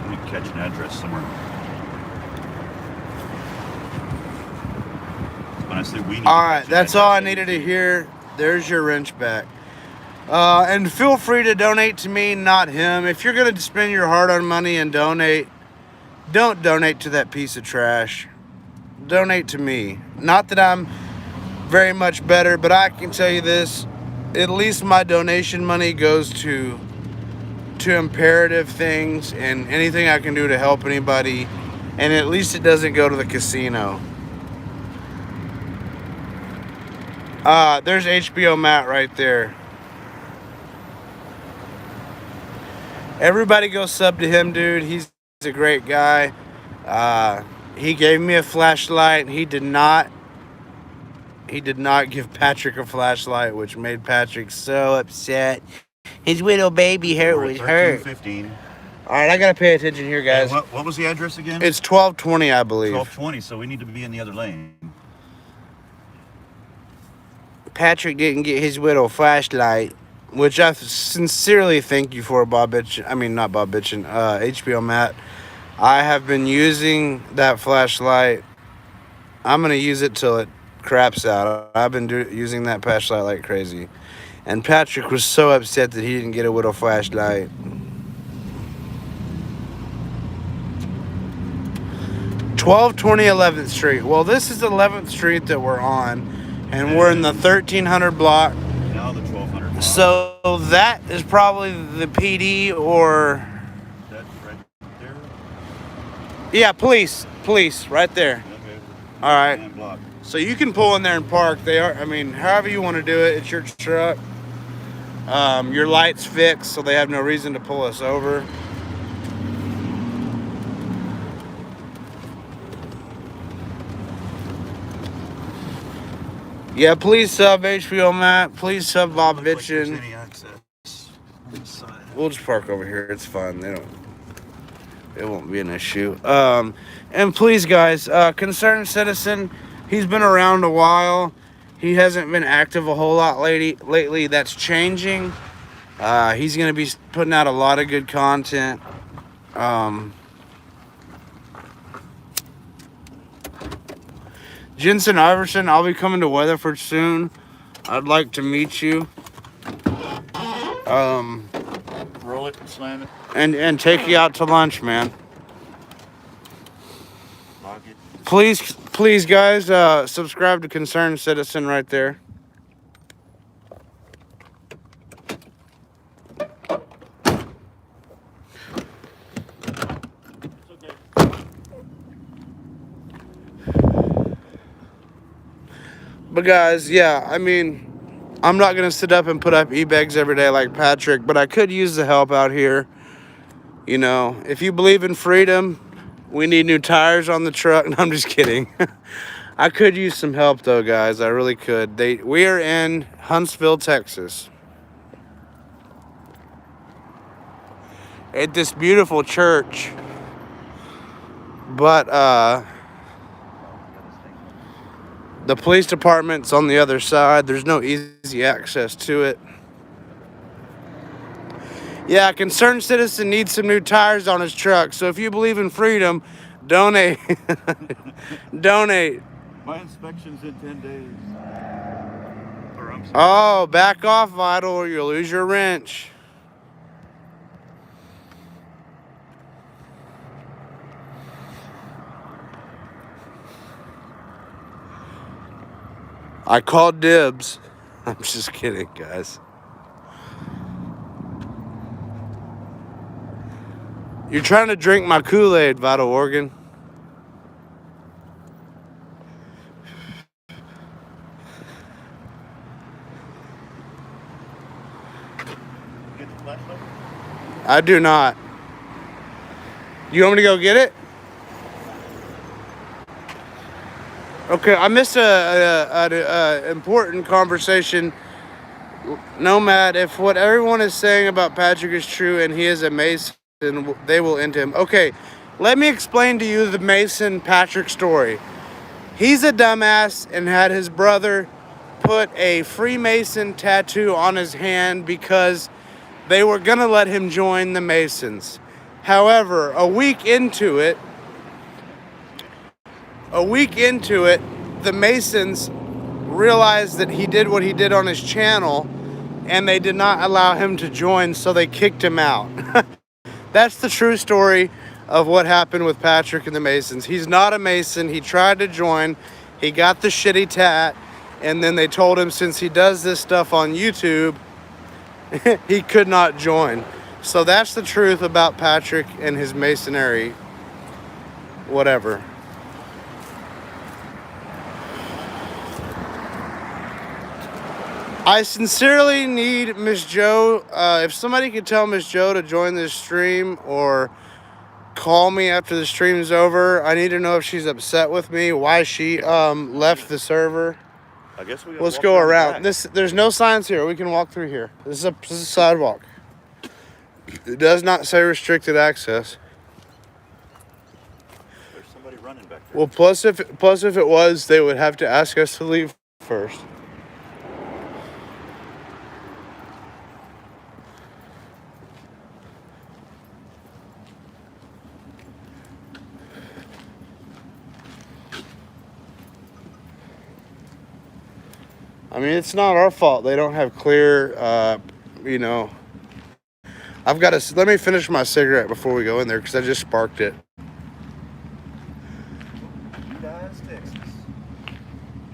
We can catch an address somewhere. When I say we need All to right, catch an that's all I address, needed to hear. There's your wrench back. And feel free to donate to me, not him. If you're going to spend your hard-earned money and donate, don't donate to that piece of trash. Donate to me. Not that I'm very much better, but I can tell you this. At least my donation money goes to imperative things and anything I can do to help anybody. And at least it doesn't go to the casino. There's HBO Matt right there. Everybody go sub to him, dude. He's a great guy. He gave me a flashlight. He did not give Patrick a flashlight, which made Patrick so upset. His little baby hair was hurt. 1315. All right, I gotta pay attention here, guys. And what was the address again? It's 1220, I believe. 1220, so we need to be in the other lane. Patrick didn't get his little flashlight, which I sincerely thank you for, Bob Bitchin. I mean, not Bob Bitchin, HBO Matt. I have been using that flashlight. I'm going to use it till it craps out. I've been using that flashlight like crazy. And Patrick was so upset that he didn't get a little flashlight. 1220 11th Street. Well, this is 11th Street that we're on. And we're in the 1300 block. Now the 1200 block. So that is probably the PD or... That's right there. Yeah, police, right there. Okay. All right. Block. So you can pull in there and park. They are, I mean, however you want to do it, it's your truck. Your light's fixed, so they have no reason to pull us over. Yeah, please sub HBO Matt. Please sub Bob Bitchin. We'll just park over here. It's fine. It won't be an issue. And please, guys, concerned citizen. He's been around a while. He hasn't been active a whole lot lately. That's changing. He's going to be putting out a lot of good content. Jensen Iverson, I'll be coming to Weatherford soon. I'd like to meet you. Roll it and slam it. And take you out to lunch, man. Log it. Please, guys, subscribe to Concerned Citizen right there. But guys, yeah, I mean, I'm not going to sit up and put up e-bags every day like Patrick, but I could use the help out here. You know, if you believe in freedom, we need new tires on the truck. No, I'm just kidding. I could use some help though, guys. I really could. We are in Huntsville, Texas. At this beautiful church. But the police department's on the other side. There's no easy access to it. Yeah, concerned citizen needs some new tires on his truck. So if you believe in freedom, donate. Donate. My inspection's in 10 days. Or I'm sorry. Oh, back off, Vital, or you'll lose your wrench. I called dibs. I'm just kidding, guys. You're trying to drink my Kool-Aid, Vital Organ. Get the flashlight? I do not. You want me to go get it? Okay, I missed a important conversation. Nomad, if what everyone is saying about Patrick is true and he is a Mason, they will end him. Okay, let me explain to you the Mason Patrick story. He's a dumbass and had his brother put a Freemason tattoo on his hand because they were going to let him join the Masons. However, a week into it, the Masons realized that he did what he did on his channel, and they did not allow him to join, so they kicked him out. That's the true story of what happened with Patrick and the Masons. He's not a Mason. He tried to join. He got the shitty tat, and then they told him since he does this stuff on YouTube, he could not join. So that's the truth about Patrick and his Masonry. Whatever. I sincerely need Miss Joe. If somebody could tell Miss Joe to join this stream or call me after the stream's over. I need to know if she's upset with me, why she left the server. I guess we Let's go around. There's no signs here. We can walk through here. This is a sidewalk. It does not say restricted access. There's somebody running back there. Well, plus if it was, they would have to ask us to leave first. I mean, it's not our fault. They don't have clear, you know. I've got to, let me finish my cigarette before we go in there because I just sparked it. D-Dives, Texas.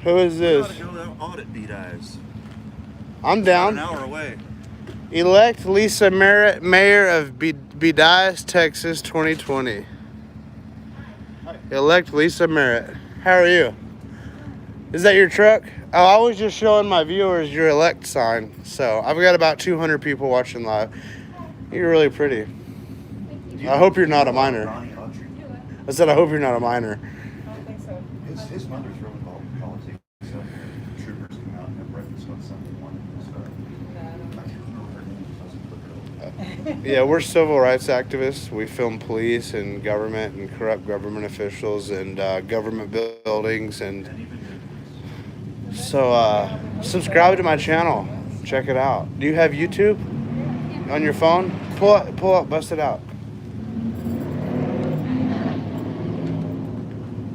Who is this? We gotta go audit D-Dives. I'm down. About an hour away. Elect Lisa Merritt, mayor of Bedias, Texas, 2020. Hi. Elect Lisa Merritt. How are you? Is that your truck? Oh, I was just showing my viewers your elect sign. So I've got about 200 people watching live. You're really pretty. I hope you're not a minor. I said I hope you're not a minor. I don't think so. His mother's real involved in politics. So troopers come out and have breakfast on Sunday morning and stuff. I can't remember her name. I was looking it up. Yeah, we're civil rights activists. We film police and government and corrupt government officials and government buildings. And so subscribe to my channel. Check it out. Do you have YouTube on your phone? Pull up, bust it out.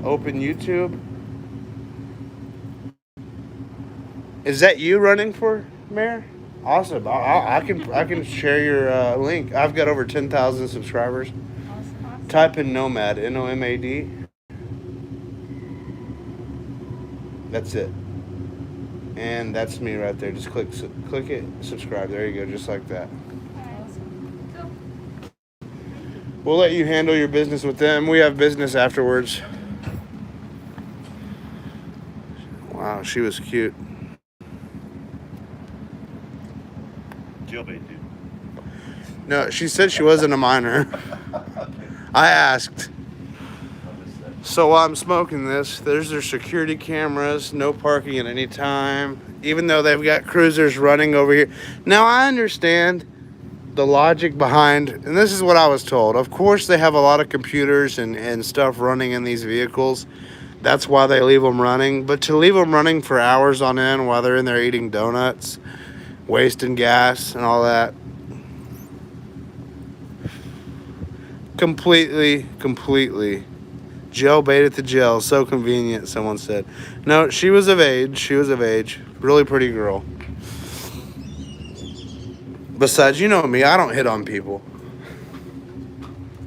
Open YouTube. Is that you running for mayor? Awesome. I can share your link. I've got over 10,000 subscribers. Awesome. Type in Nomad, Nomad. That's it. And that's me right there. Just click it, subscribe. There you go, just like that. Awesome. Cool. We'll let you handle your business with them. We have business afterwards. Wow, she was cute. Jailbait, dude. No, she said she wasn't a minor. I asked. So while I'm smoking this, there's their security cameras, no parking at any time, even though they've got cruisers running over here. Now, I understand the logic behind, and this is what I was told. Of course, they have a lot of computers and stuff running in these vehicles. That's why they leave them running. But to leave them running for hours on end while they're in there eating donuts, wasting gas and all that, completely jailbait at the jail. So convenient, someone said. No, she was of age. Really pretty girl. Besides, you know me, I don't hit on people.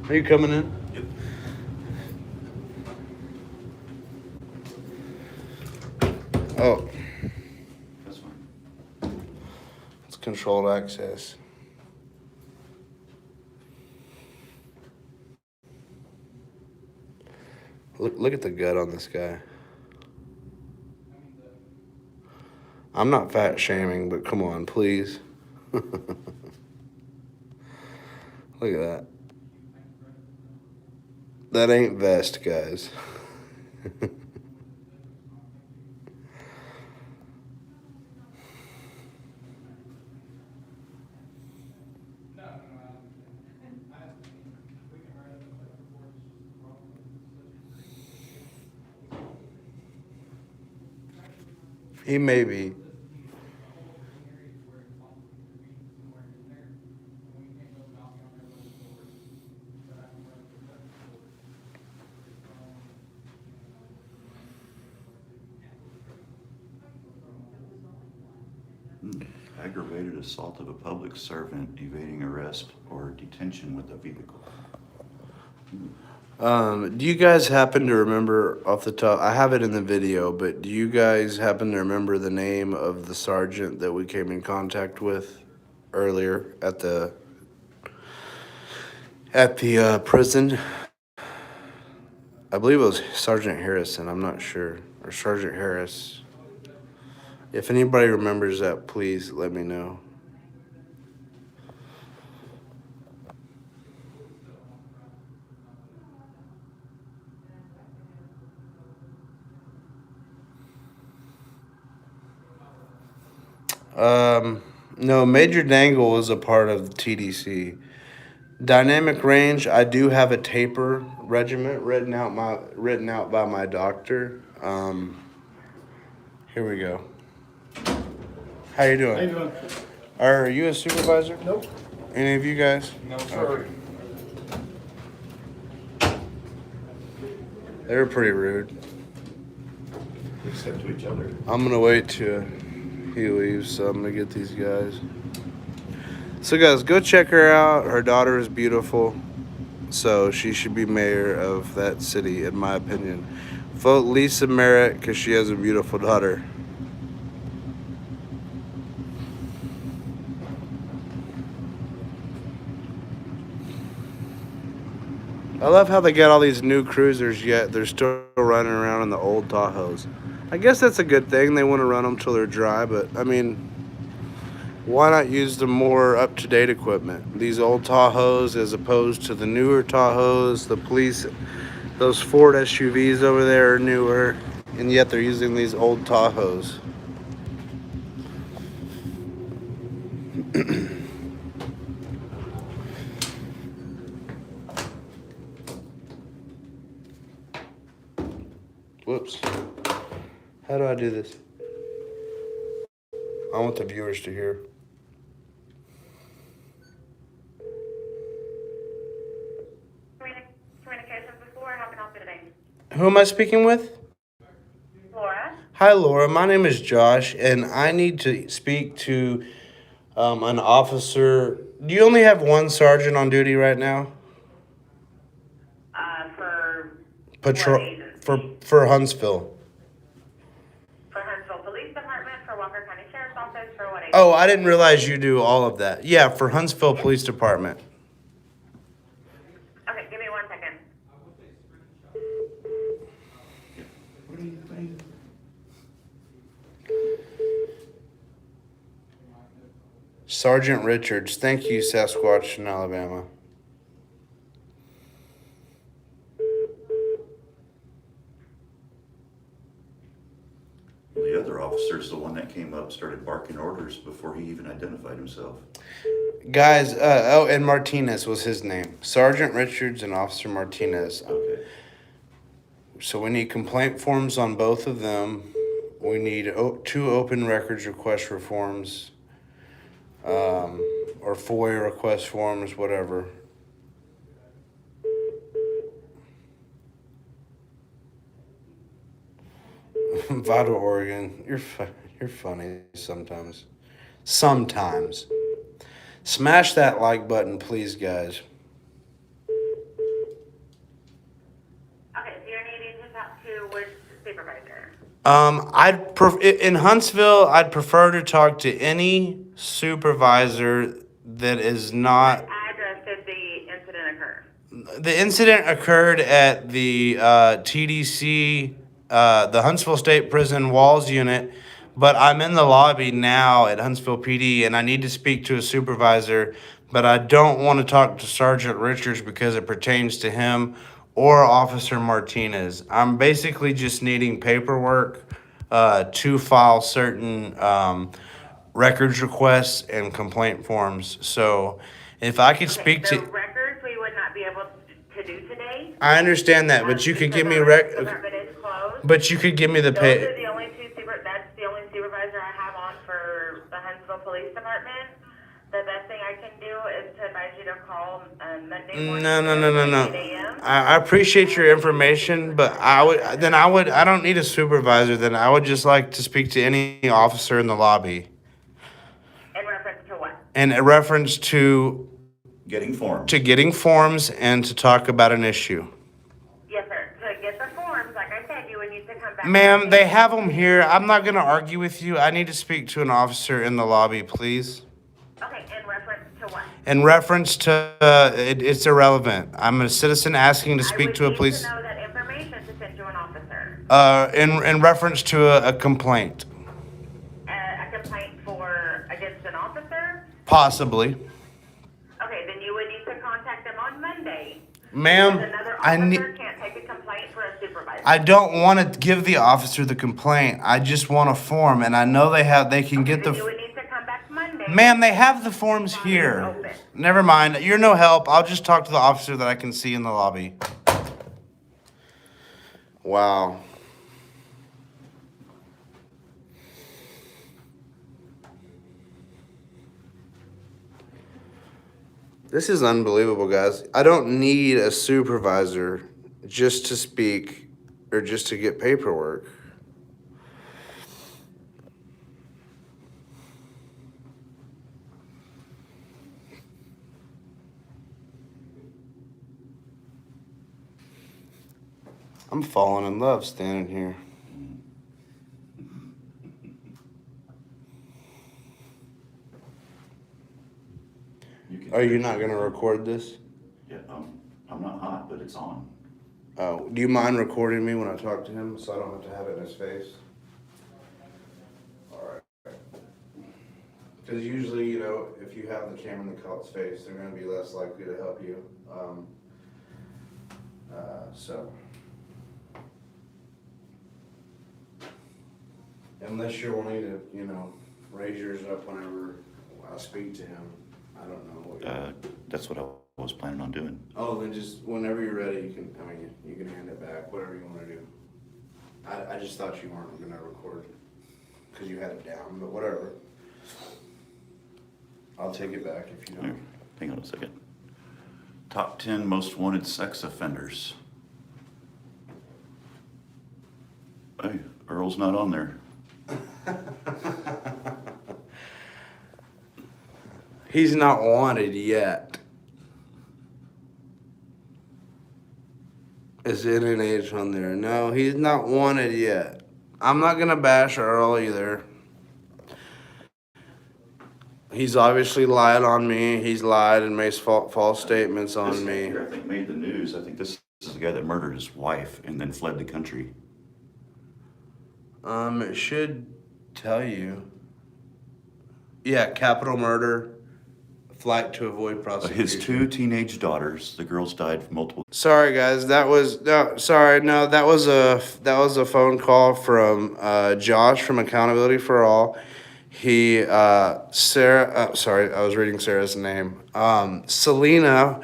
Are you coming in? Yep. Oh, This one. it's controlled access. Look at the gut on this guy. I'm not fat shaming, but come on, please. Look at that. That ain't vest, guys. He may be. Aggravated assault of a public servant evading arrest or detention with a vehicle. Do you guys happen to remember off the top? I have it in the video, but do you guys happen to remember the name of the sergeant that we came in contact with earlier at the prison? I believe it was Sergeant Harrison. I'm not sure, or Sergeant Harris. If anybody remembers that, please let me know. No, Major Dangle was a part of the TDC. Dynamic range, I do have a taper regiment written out by my doctor. Here we go. How you doing? How you doing? Are you a supervisor? Nope. Any of you guys? No, sir. They were pretty rude. Except to each other. I'm gonna wait till he leaves, so I'm gonna get these guys. So guys, go check her out. Her daughter is beautiful, so she should be mayor of that city, in my opinion. Vote Lisa Merritt because she has a beautiful daughter. I love how they got all these new cruisers, yet they're still running around in the old Tahoes. I guess that's a good thing. They want to run them till they're dry, but I mean, why not use the more up-to-date equipment? These old Tahoes as opposed to the newer Tahoes. The police, those Ford SUVs over there are newer, and yet they're using these old Tahoes. Whoops. How do I do this? I want the viewers to hear. Communications before, how can I help you today? Who am I speaking with? Laura? Hi, Laura. My name is Josh, and I need to speak to an officer. Do you only have one sergeant on duty right now? For Patrol what agency? for Huntsville. For Huntsville Police Department, for Walker County Sheriff's Office, for what agency? Oh, I didn't realize you do all of that. Yeah, for Huntsville Police Department. Okay, give me 1 second. Sergeant Richards. Thank you, Sasquatch in Alabama. The other officer's the one that came up, started barking orders before he even identified himself. Guys, and Martinez was his name. Sergeant Richards and Officer Martinez. Okay. So we need complaint forms on both of them. We need 2 open records request for forms, or FOIA request forms, whatever. Vital Oregon, you're funny sometimes. Sometimes. Smash that like button, please, guys. Okay, so you're needing to talk to which supervisor? In Huntsville, I'd prefer to talk to any supervisor that is not. What address did the incident occur? The incident occurred at the TDC, the Huntsville State Prison Walls Unit, but I'm in the lobby now at Huntsville PD, and I need to speak to a supervisor, but I don't want to talk to Sergeant Richards because it pertains to him or Officer Martinez. I'm basically just needing paperwork to file certain records requests and complaint forms. So if I could speak The to... records we would not be able to do today. I understand that, but you could give me Department is closed. but you could give me the Those pay. are the only that's the only supervisor I have on for the Huntsville Police Department. The best thing I can do is to advise you to call Monday morning. No. 8 a.m. I appreciate your information, but I don't need a supervisor. Then I would just like to speak to any officer in the lobby. In reference to what? In reference to Getting forms. getting forms and to talk about an issue. Yes, sir. To get the forms, like I said, you would need to come back. Ma'am, they have them here. I'm not going to argue with you. I need to speak to an officer in the lobby, please. Okay, in reference to what? In reference to, it's irrelevant. I'm a citizen asking to speak to a police. I would need to know that information to send to an officer. In reference to a complaint. A complaint against an officer? Possibly. Okay, then you would need to contact them on Monday. Ma'am, Because another I need. officer can't take a complaint for a supervisor. I don't want to give the officer the complaint. I just want a form, and I know they can get Then the. you would need to come back Monday. Ma'am, they have the forms Lobby is here. open. Never mind. You're no help. I'll just talk to the officer that I can see in the lobby. Wow. This is unbelievable, guys. I don't need a supervisor just to speak or just to get paperwork. I'm falling in love standing here. Are you not going to record this? Yeah, I'm not hot, but it's on. Oh, do you mind recording me when I talk to him so I don't have to have it in his face? Because usually, you know, if you have the camera in the cult's face, they're going to be less likely to help you. So, unless you're wanting to, you know, raise yours up whenever I speak to him, I don't know. What That's what I was planning on doing. Oh, then just whenever you're ready, you can. I mean, you can hand it back, whatever you want to do. I just thought you weren't going to record because you had it down, but whatever. I'll take it back if you Here, don't. hang on a second. Top 10 most wanted sex offenders. Hey, Earl's not on there. He's not wanted yet. Is NNH on there? No, he's not wanted yet. I'm not gonna bash Earl either. He's obviously lied on me. He's lied and made false statements on This me. here, I think, made the news. I think this is the guy that murdered his wife and then fled the country. It should tell you. Yeah, capital murder, flight to avoid prosecution. His 2 teenage daughters, the girls died from multiple. Sorry guys, that was a phone call from Josh from Accountability for All. He sorry, I was reading Sarah's name. Selena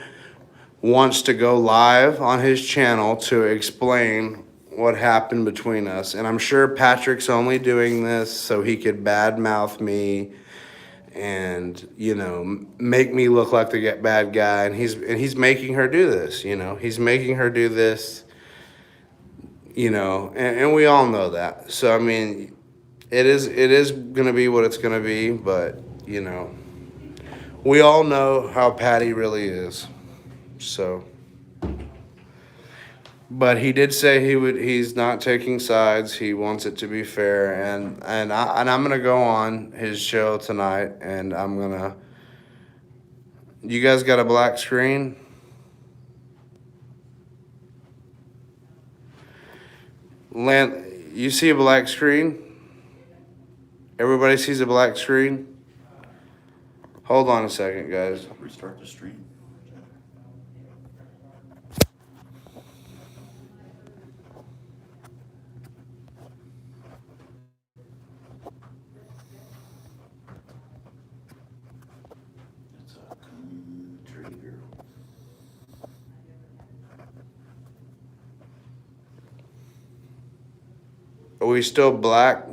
wants to go live on his channel to explain what happened between us, and I'm sure Patrick's only doing this so he could badmouth me and, you know, make me look like the bad guy, and he's making her do this, you know. He's making her do this, you know, and we all know that. So I mean, it is gonna be what it's gonna be, but you know, we all know how Patty really is. So, but he did say he's not taking sides. He wants it to be fair, and I'm gonna go on his show tonight, and I'm gonna. You guys got a black screen? You see a black screen? Everybody sees a black screen? Hold on a second, guys. Restart the stream. It's a country girl. Are we still black?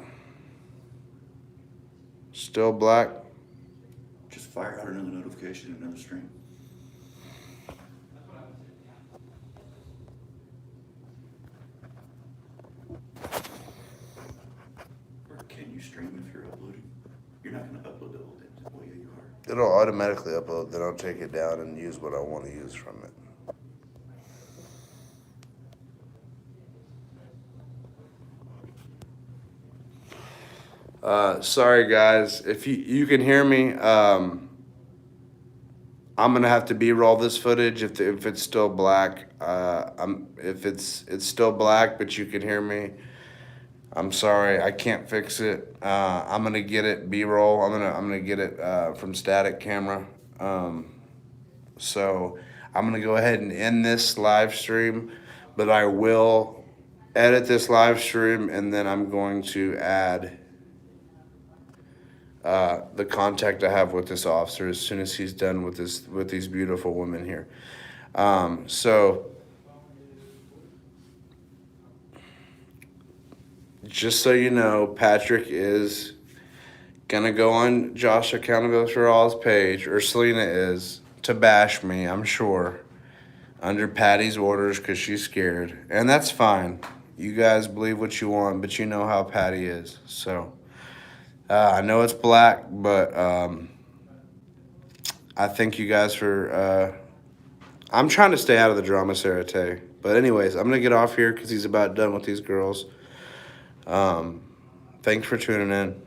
Still black? Just fire out another notification and another stream. Or can you stream if you're uploading? You're not going to upload the whole thing. Well, yeah, you are. It'll automatically upload, then I'll take it down and use what I want to use from it. Sorry guys, if you can hear me, I'm gonna have to B-roll this footage if it's still black. If it's still black, but you can hear me, I'm sorry, I can't fix it. I'm gonna get it B-roll. I'm gonna get it from static camera. So I'm gonna go ahead and end this live stream, but I will edit this live stream, and then I'm going to add the contact I have with this officer as soon as he's done with these beautiful women here. So just so you know, Patrick is gonna go on Josh Accountability for All's page, or Selena is, to bash me, I'm sure, under Patty's orders because she's scared. And that's fine. You guys believe what you want, but you know how Patty is. So I know it's black, but I thank you guys for... I'm trying to stay out of the drama, Sarah Tay. But anyways, I'm going to get off here because he's about done with these girls. Thanks for tuning in.